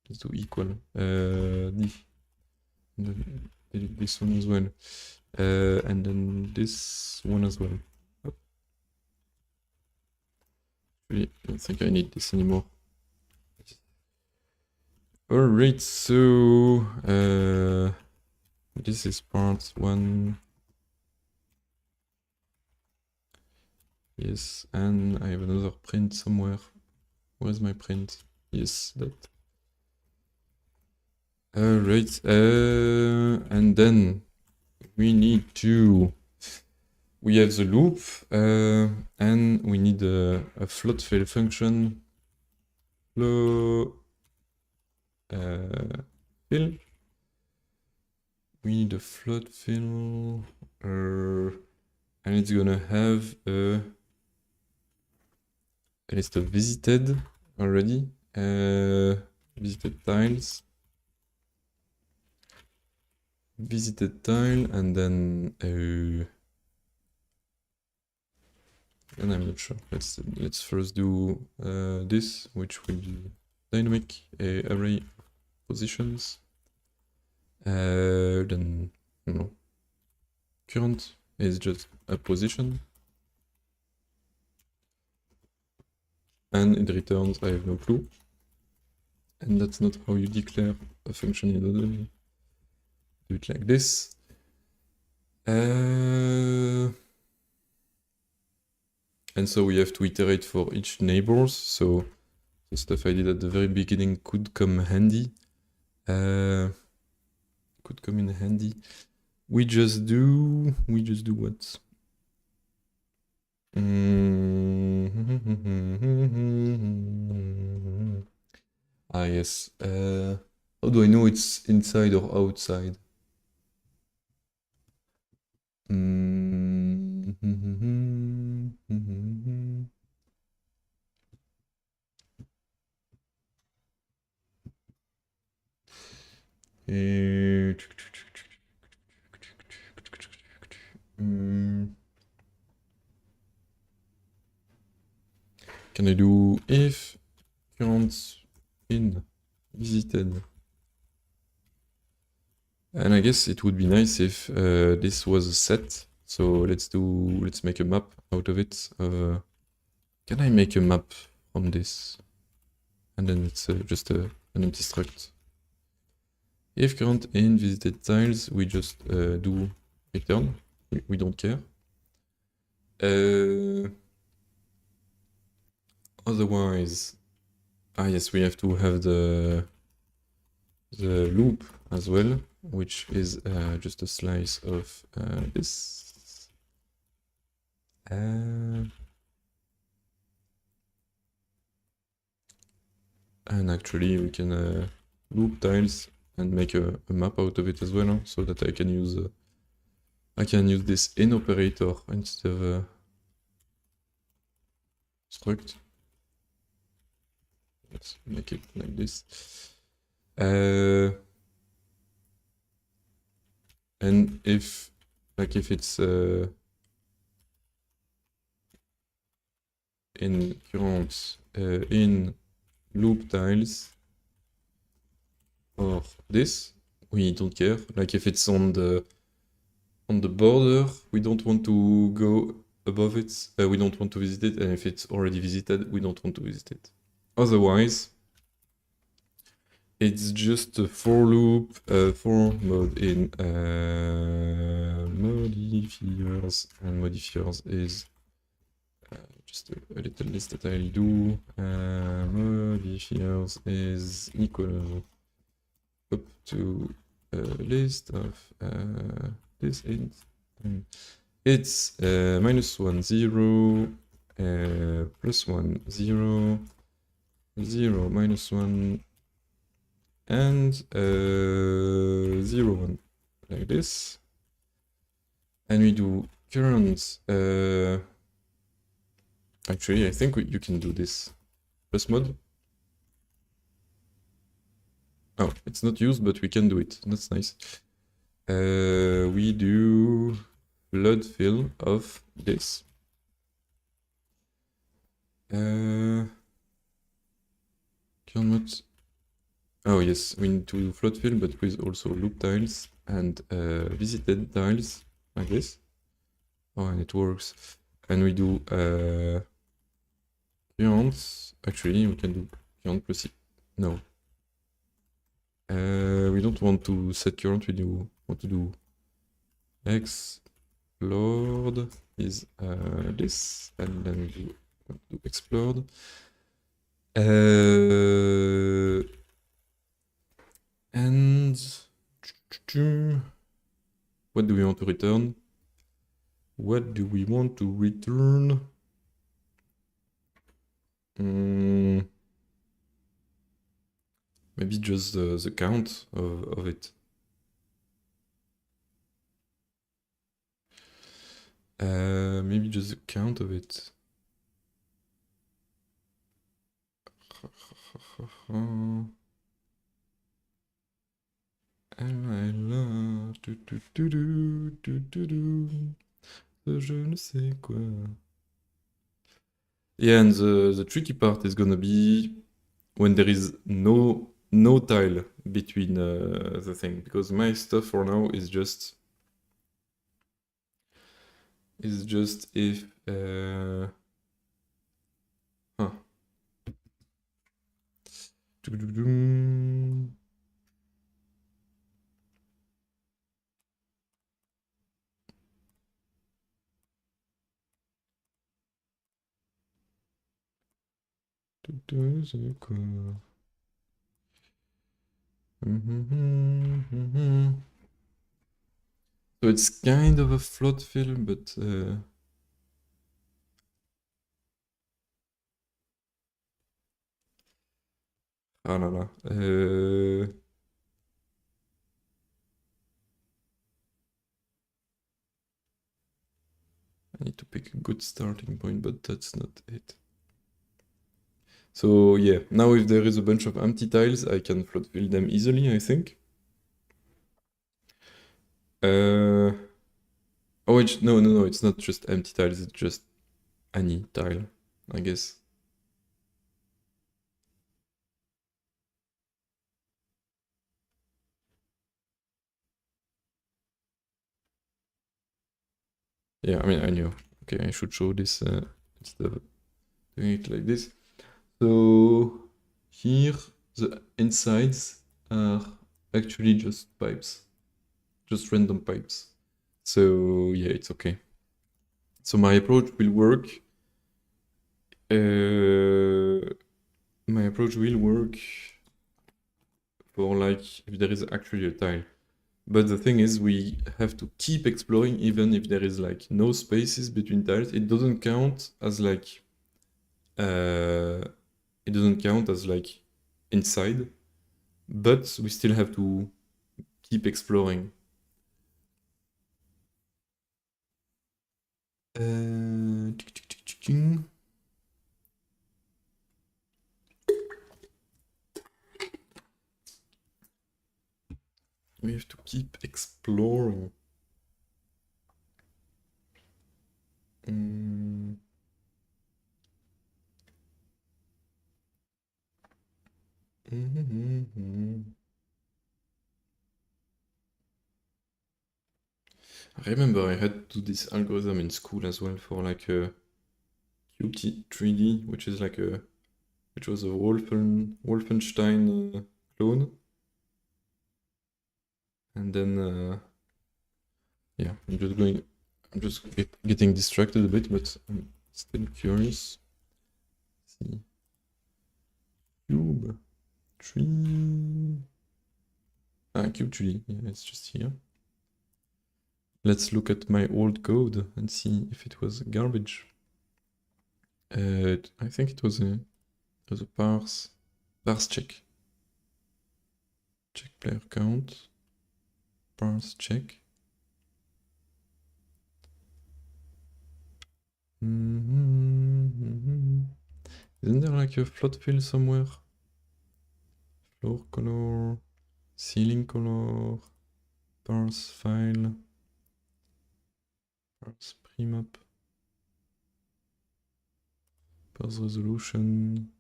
Let's do equal. D. And then delete this one as well. And then this one as well. Actually, I don't think I need this anymore. Alright, so this is part 1. Yes, and I have another print somewhere. Where's my print? Yes, that. Alright, and then we need to... We have the loop, and we need a float fill function. Float fill. We need a float fill, and it's gonna have a list of visited already. Visited tiles. Visited tile, and then and I'm not sure. Let's first do this, which will be dynamic array positions. Then no. Current is just a position, and it returns I have no clue. And that's not how you declare a function in Odoo. Do it like this. And so we have to iterate for each neighbors. So the stuff I did at the very beginning could come handy. Could come in handy. We just do what? Ah yes. How do I know it's inside or outside? Can I do if current in visited? And I guess it would be nice if this was a set. So let's make a map out of it. Can I make a map from this? And then it's just an empty struct. If current in visited tiles, we just do return. We don't care. Otherwise, yes, we have to have the loop as well, which is just a slice of this. And actually, we can loop tiles and make a map out of it as well, so that I can use this in operator instead of struct. Let's make it like this. And if it's in current in loop tiles or this. We don't care. Like if it's on the border, we don't want to go above it. We don't want to visit it, and if it's already visited, we don't want to visit it. Otherwise, it's just a for loop for mode in modifiers, and modifiers is just a little list that I'll do. Modifiers is equal up to a list of this int. It's -1 0 +1 0 0 -1 and 0 1 like this, and we do current. Actually, I think you can do this plus mod. Oh, it's not used, but we can do it. That's nice. We do flood fill of this. Current. Oh yes, we need to do flood fill, but with also loop tiles and visited tiles like this. Oh, and it works. And we do current. Actually, we can do current plus no. We don't want to set current. We do want to do explode is this, and then we do explode. And what do we want to return? What do we want to return? Maybe just the count of it. Maybe just the count of it. Je ne sais quoi. Yeah, and the tricky part is gonna be when there is no tile between the thing, because my stuff for now is just if huh. So it's kind of a flood fill, but ah là là. I need to pick a good starting point, but that's not it. So yeah, now if there is a bunch of empty tiles, I can flood fill them easily, I think. Oh, no, it's not just empty tiles, it's just any tile, I guess. Yeah, I mean, I knew. Okay, I should show this instead of doing it like this. So here, the insides are actually just pipes, just random pipes. So yeah, it's okay. So my approach will work. My approach will work for like if there is actually a tile. But the thing is, we have to keep exploring even if there is like no spaces between tiles. It doesn't count as like inside, but we still have to keep exploring. We have to keep exploring. I remember I had to do this algorithm in school as well for like a Qt 3D, which is like which was a Wolfenstein clone. And then, yeah, I'm just getting distracted a bit, but I'm still curious. Let's see. Cube 3. Cube 3D, yeah, it's just here. Let's look at my old code and see if it was garbage. I think it was a parse check. Check player count. Parse check. Isn't there like a float fill somewhere? Floor color, ceiling color, parse file, parse premap, parse resolution,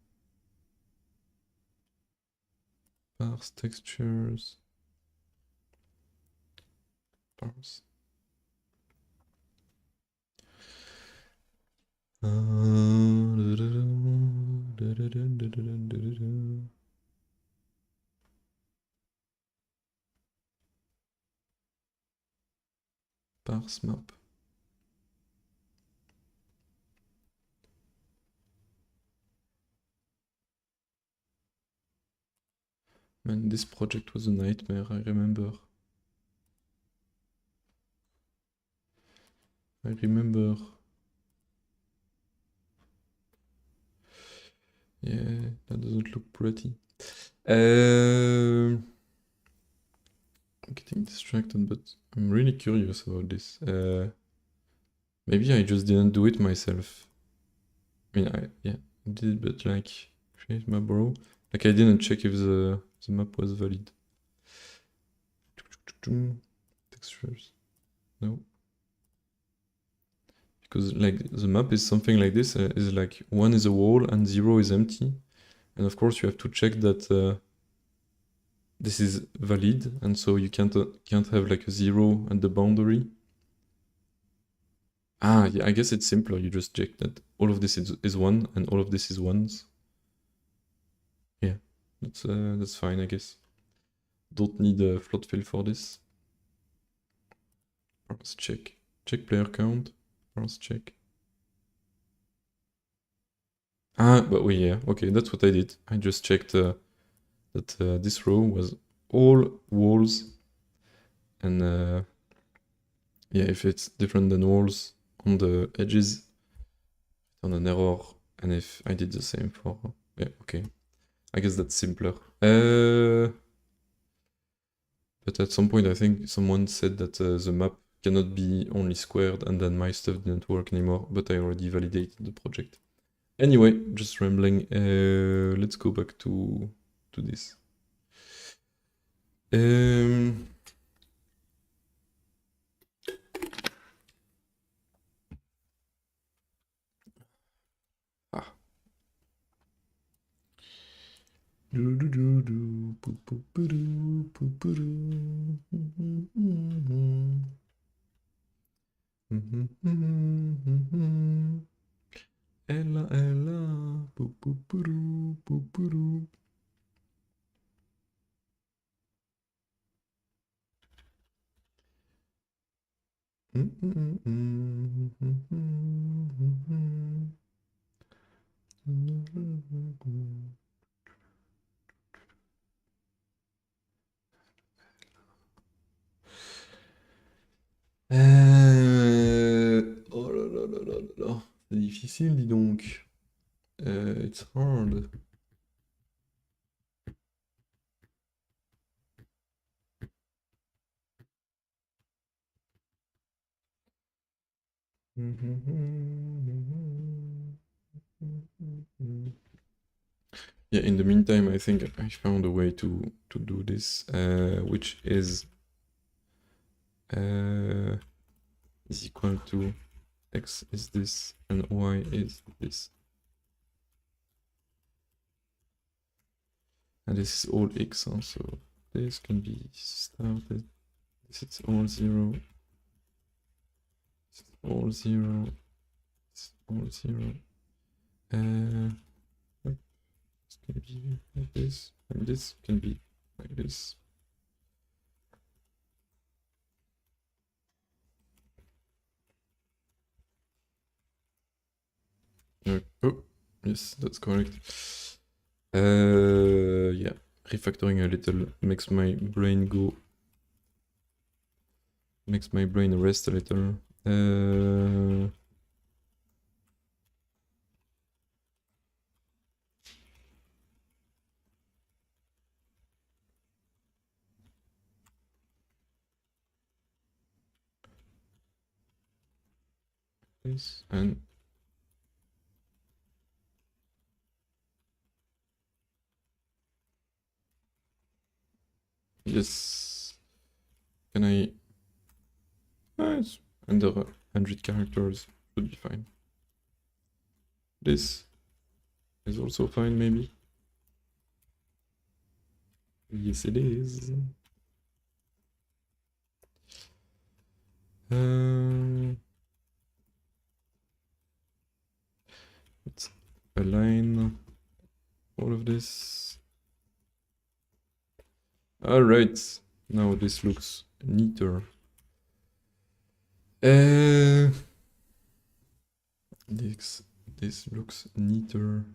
parse textures, parse. Parse map. Man, this project was a nightmare, I remember. Yeah, that doesn't look pretty. I'm getting distracted, but I'm really curious about this. Maybe I just didn't do it myself. I mean, I did it, but like, create map row. Like, I didn't check if the map was valid. Textures. No. Because like the map is something like this, is like 1 is a wall and 0 is empty. And of course you have to check that this is valid, and so you can't have like a 0 at the boundary. Yeah, I guess it's simpler. You just check that all of this is 1 and all of this is 1s. Yeah, that's fine, I guess. Don't need a float fill for this. Parse check. Check player count. Parse check. But yeah, okay, that's what I did. I just checked that this row was all walls, and yeah, if it's different than walls on the edges, on an error, and if I did the same for, yeah, okay, I guess that's simpler. But at some point I think someone said that the map cannot be only squared, and then my stuff didn't work anymore, but I already validated the project. Anyway, just rambling. Let's go back to this. Ella, ella, pupuru, pupuru. Oh là là là là là là. C'est difficile, dis donc. It's hard. Yeah, in the meantime, I think I found a way to do this, which is equal to x is this and y is this. And this is all x, so this can be started. This is all 0. This is all 0. This is all 0. This can be like this, and this can be like this. Oh, yes, that's correct. Yeah, refactoring a little makes my brain go. Makes my brain rest a little. This and yes. Can I? It's under 100 characters should be fine. This is also fine, maybe. Yes, it is. Let's align all of this. All right, now this looks neater. This looks neater.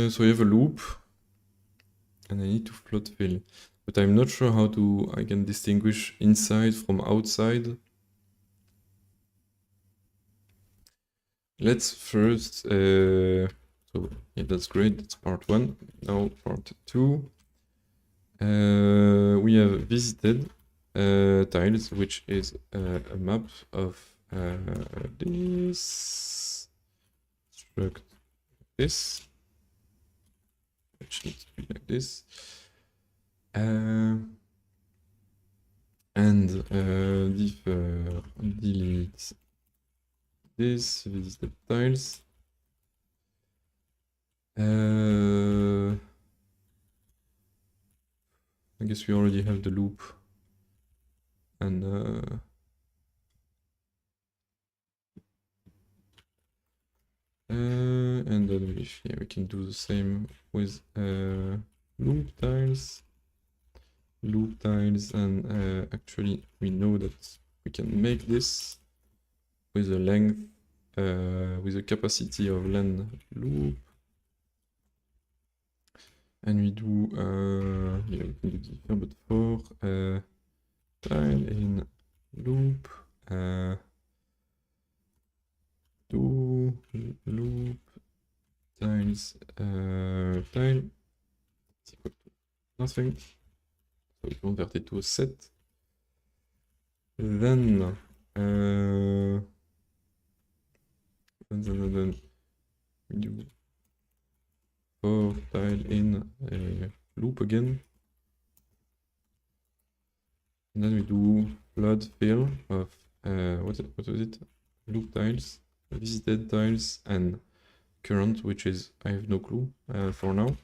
So you have a loop, and I need to float fill, but I'm not sure how I can distinguish inside from outside. Let's first, so yeah, that's great, that's part 1. Now part 2. We have visited tiles, which is a map of this struct, this, which needs to be like this, and defer, delete this, visited tiles. I guess we already have the loop, and then we can do the same with loop tiles, and actually we know that we can make this with a length, with a capacity of len loop, and we do yeah, we can do different, but for tile in loop, do loop tiles tile is equal to nothing, so we convert it to a set. Then we do for tile in loop again, and then we do flood fill of what was it? Loop tiles, visited tiles, and current, which is I have no clue for now.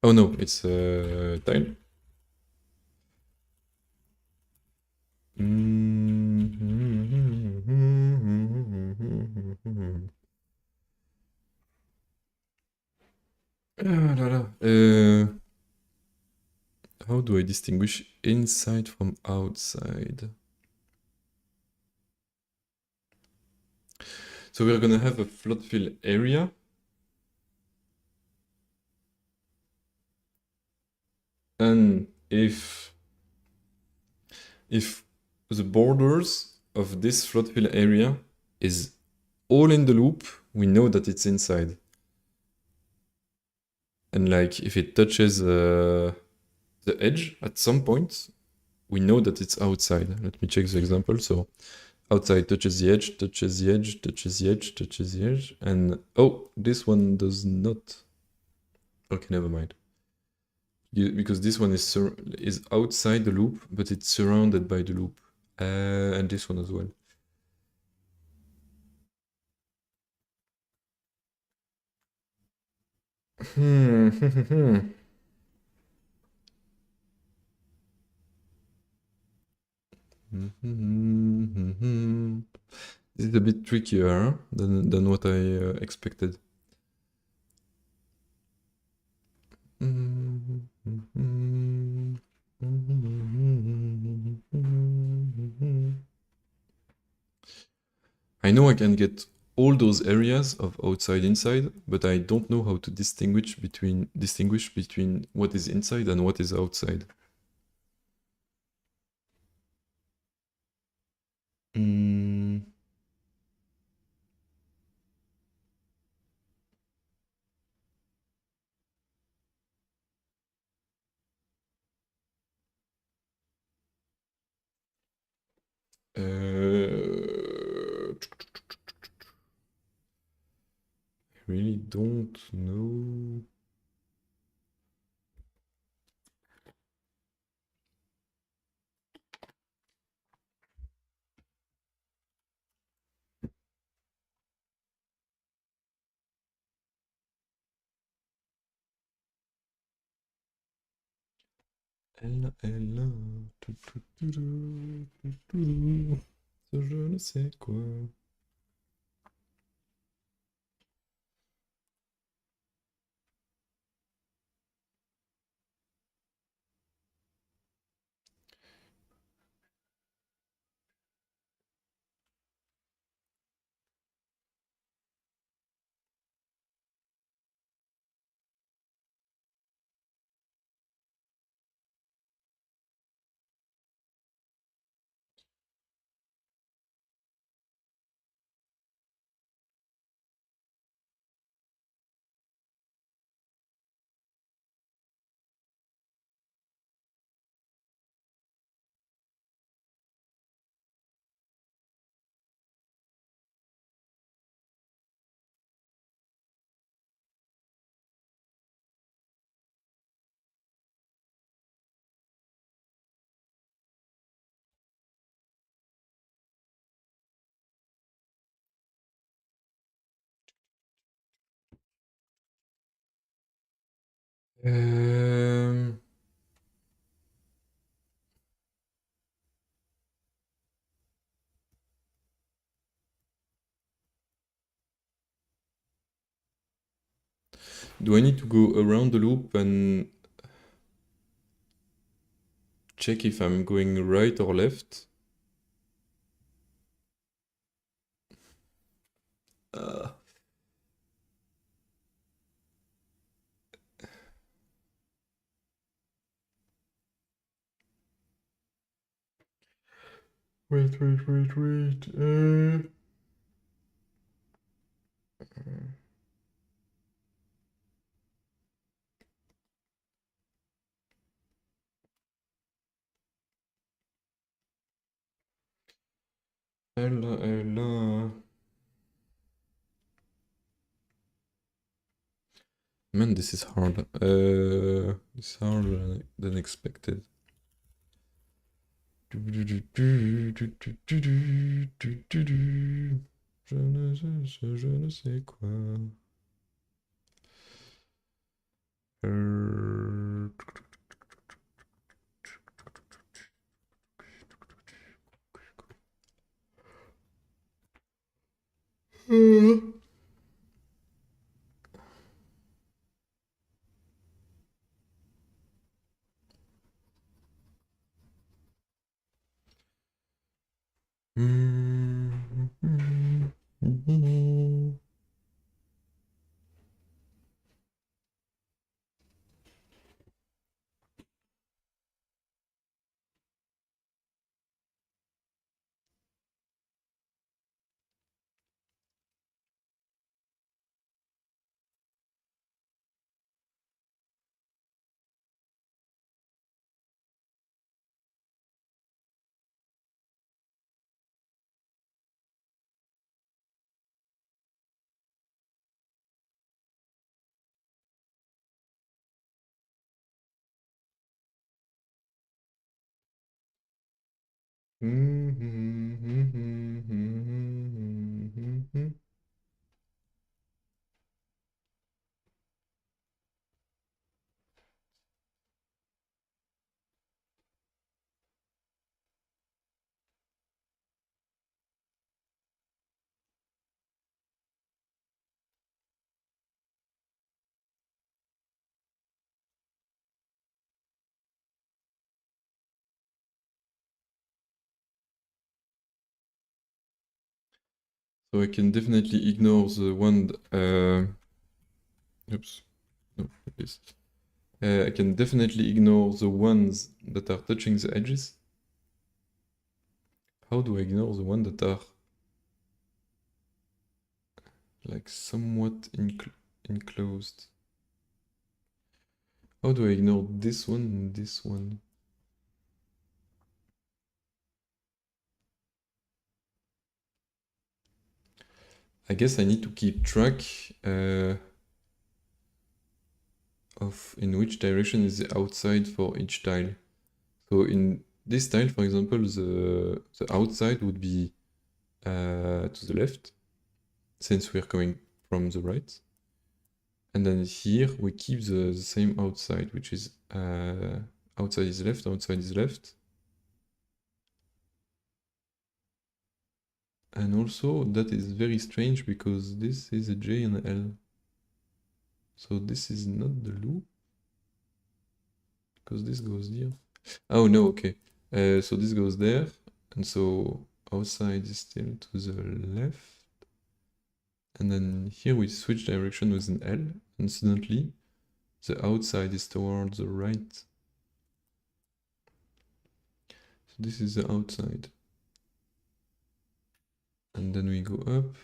Oh no, it's tile. How do I distinguish inside from outside? So we're gonna have a flood fill area. And if the borders of this flood fill area is all in the loop, we know that it's inside. And like if it touches the edge at some point, we know that it's outside. Let me check the example. So outside touches the edge, touches the edge, touches the edge, touches the edge, and oh, this one does not. Okay, never mind. Because this one is outside the loop, but it's surrounded by the loop. And this one as well. This is a bit trickier than what I expected. I know I can get all those areas of outside inside, but I don't know how to distinguish between what is inside and what is outside. Mm. I really don't know. Elle, ce je ne sais quoi. Euh... Do I need to go around the loop and check if I'm going right or left? Uh, wait. Elle. Man, this is hard. This is harder than expected. Je ne sais quoi. So I can definitely ignore the one. Oops. No, like this. I can definitely ignore the ones that are touching the edges. How do I ignore the ones that are like somewhat enclosed? How do I ignore this one and this one? I guess I need to keep track of in which direction is the outside for each tile. So in this tile, for example, the outside would be to the left, since we're coming from the right. And then here we keep the same outside, which is outside is left, outside is left. And also that is very strange because this is a J and a L. So this is not the loop, because this goes here. Oh no, okay. So this goes there, and so outside is still to the left. And then here we switch direction with an L, and suddenly the outside is towards the right. So this is the outside. And then we go up.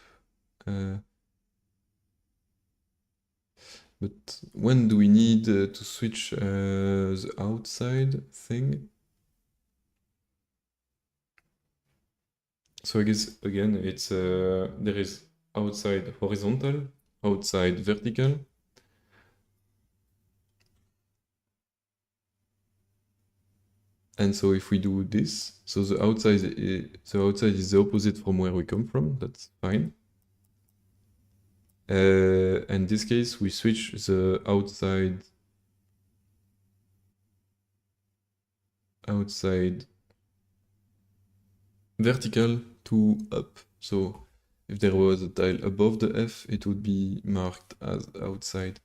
But when do we need to switch the outside thing? So I guess again it's there is outside horizontal, outside vertical. And so if we do this, so the outside is the opposite from where we come from, that's fine. In this case, we switch the outside vertical to up. So if there was a tile above the F, it would be marked as outside.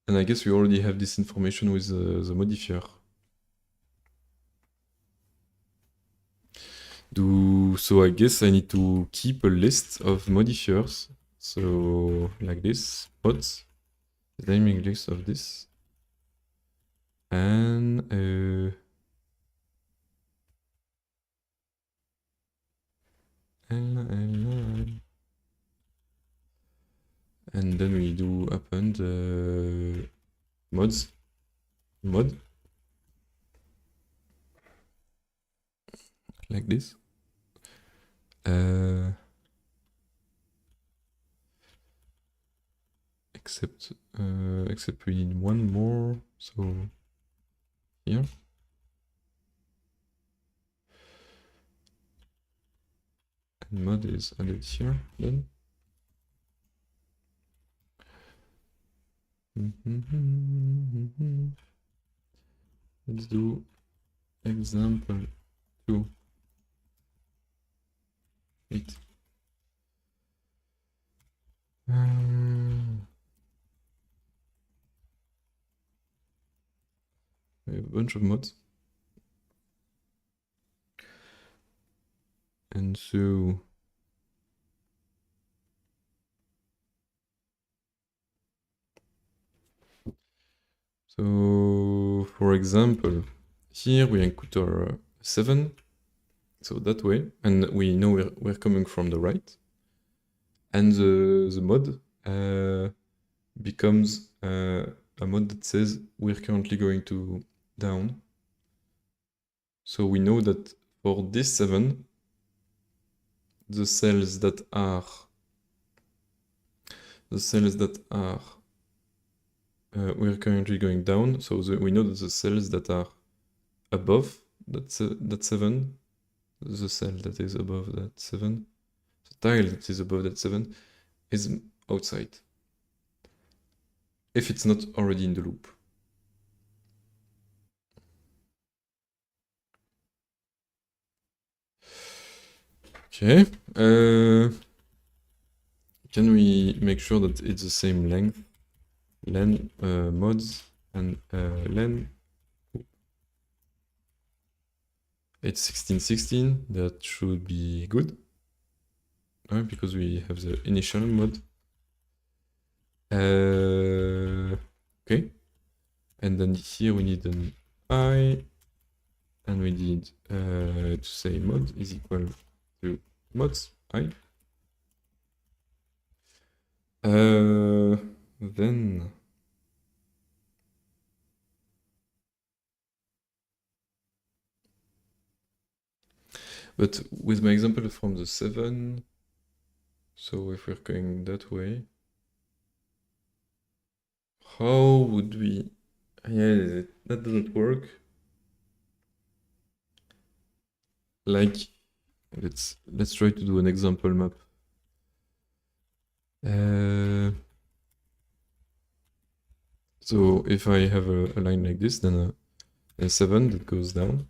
And I guess we already have this information with the modifier. So I guess I need to keep a list of modifiers. So like this, mods, the naming list of this. And and then we do append mod like this. Except we need one more, so here. And mod is added here then. Let's do example 2. Wait. We have a bunch of mods. And so for example, here we encounter 7, so that way, and we know we're coming from the right, and the mod becomes a mode that says we're currently going to down. So we know that for this 7, the cells that are we're currently going down. So we know that the cells that are above that 7, the cell that is above that 7, the tile that is above that 7 is outside. If it's not already in the loop. Okay. Can we make sure that it's the same length? Len mods and len. It's 1616. That should be good. Because we have the initial mod. Okay. And then here we need an I. And we need to say mod is equal to mods I. Then but with my example from the 7, so if we're going that way, how would we? Yeah, that doesn't work. Like, let's try to do an example map. So if I have a line like this, then a 7 that goes down.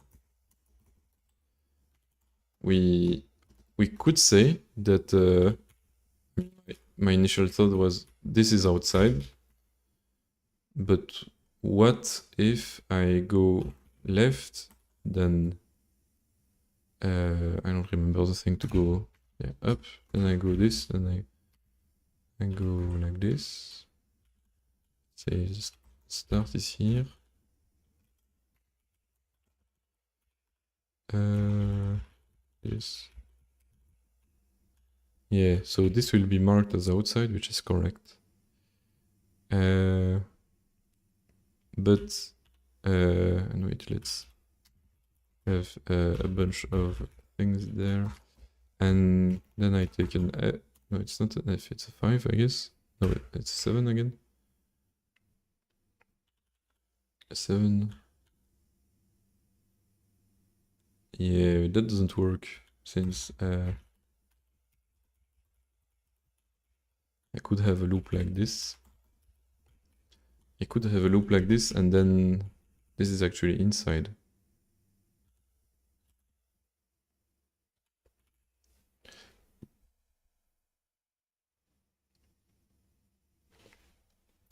We could say that my initial thought was this is outside, but what if I go left, then I don't remember the thing to go up, then I go this, then I go like this. Say start is here. This. Yeah, so this will be marked as outside, which is correct. But wait, let's have a bunch of things there. And then I take an no, it's not an F, it's a 5, I guess. No, it's a 7 again. A 7. Yeah, that doesn't work since I could have a loop like this. I could have a loop like this, and then this is actually inside.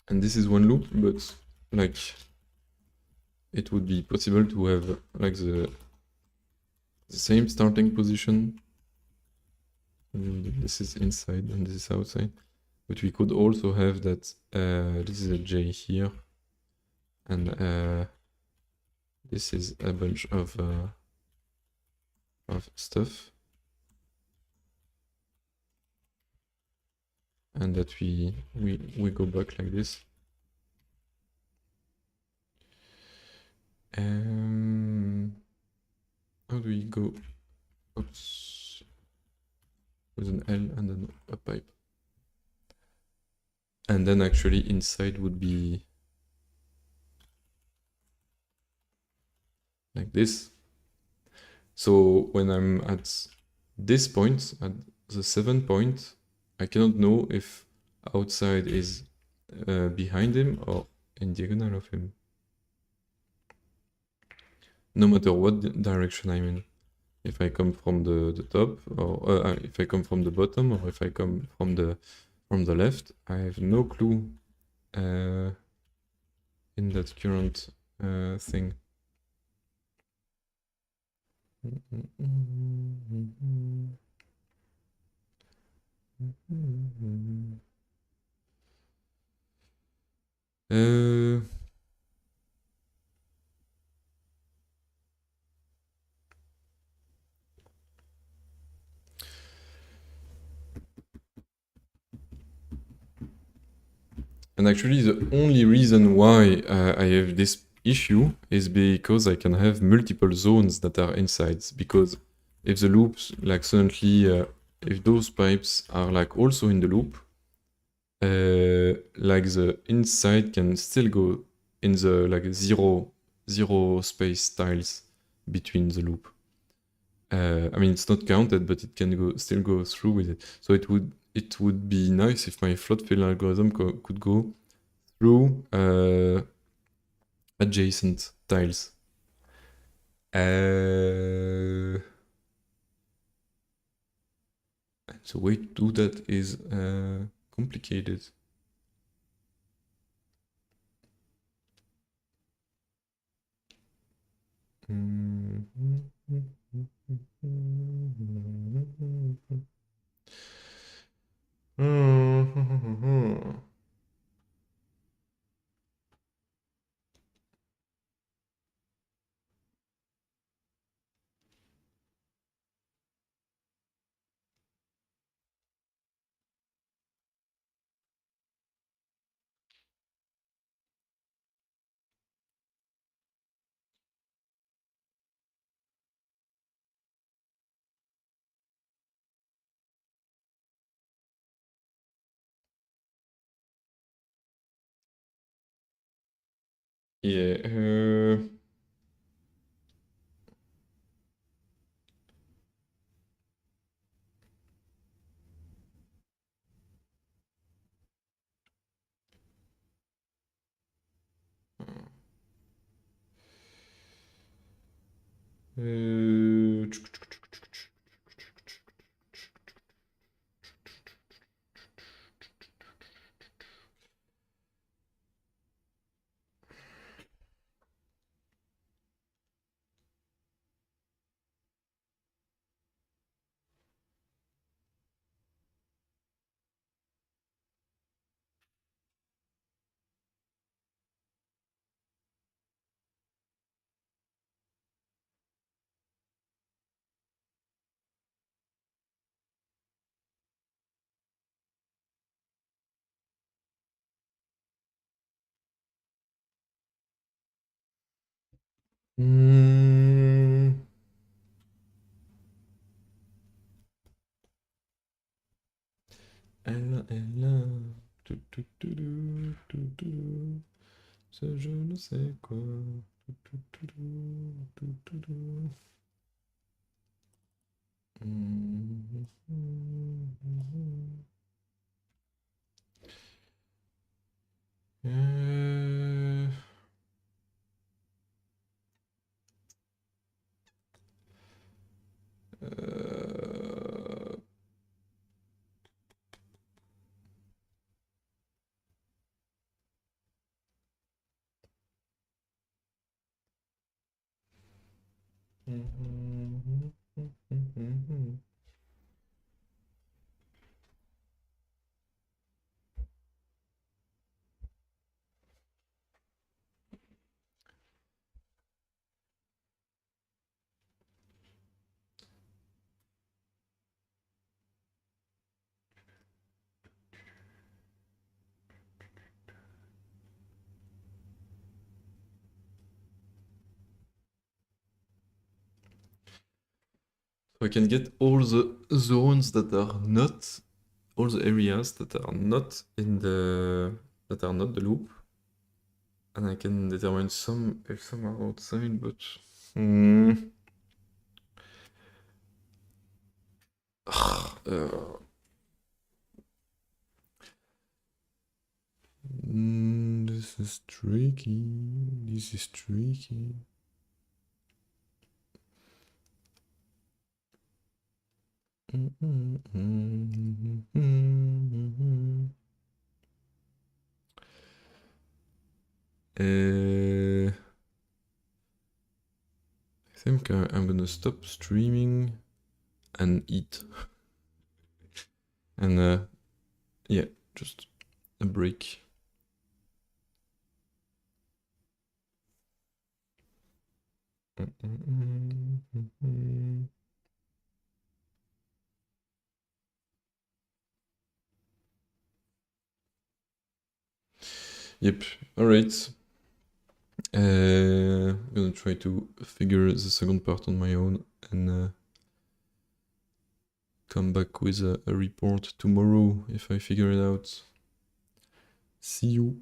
And this is one loop, but like it would be possible to have like the same starting position. This is inside and this is outside. But we could also have that this is a J here, and this is a bunch of stuff, and that we go back like this. How do we go? Oops. With an L and then a pipe. And then actually inside would be like this. So when I'm at this point, at the 7 point, I cannot know if outside is behind him or in diagonal of him. No matter what direction I'm in. If I come from the top, or if I come from the bottom, or if I come from the left, I have no clue in that current thing. And actually, the only reason why I have this issue is because I can have multiple zones that are inside. Because if the loops, like suddenly, if those pipes are like also in the loop, like the inside can still go in the like zero space tiles between the loop. I mean, it's not counted, but it can still go through with it. So it would be nice if my float fill algorithm could go through adjacent tiles. And the way to do that is complicated. Yeah. Uh, mm, Ella, ça je ne sais quoi. Euh, euh, So I can get all the zones that are not, all the areas that are not in that are not the loop, and I can determine some if some are outside, but. Uh, this is tricky. This is tricky. I think I'm gonna stop streaming and eat. And yeah, just a break. Yep, alright. I'm gonna try to figure the second part on my own and come back with a report tomorrow if I figure it out. See you.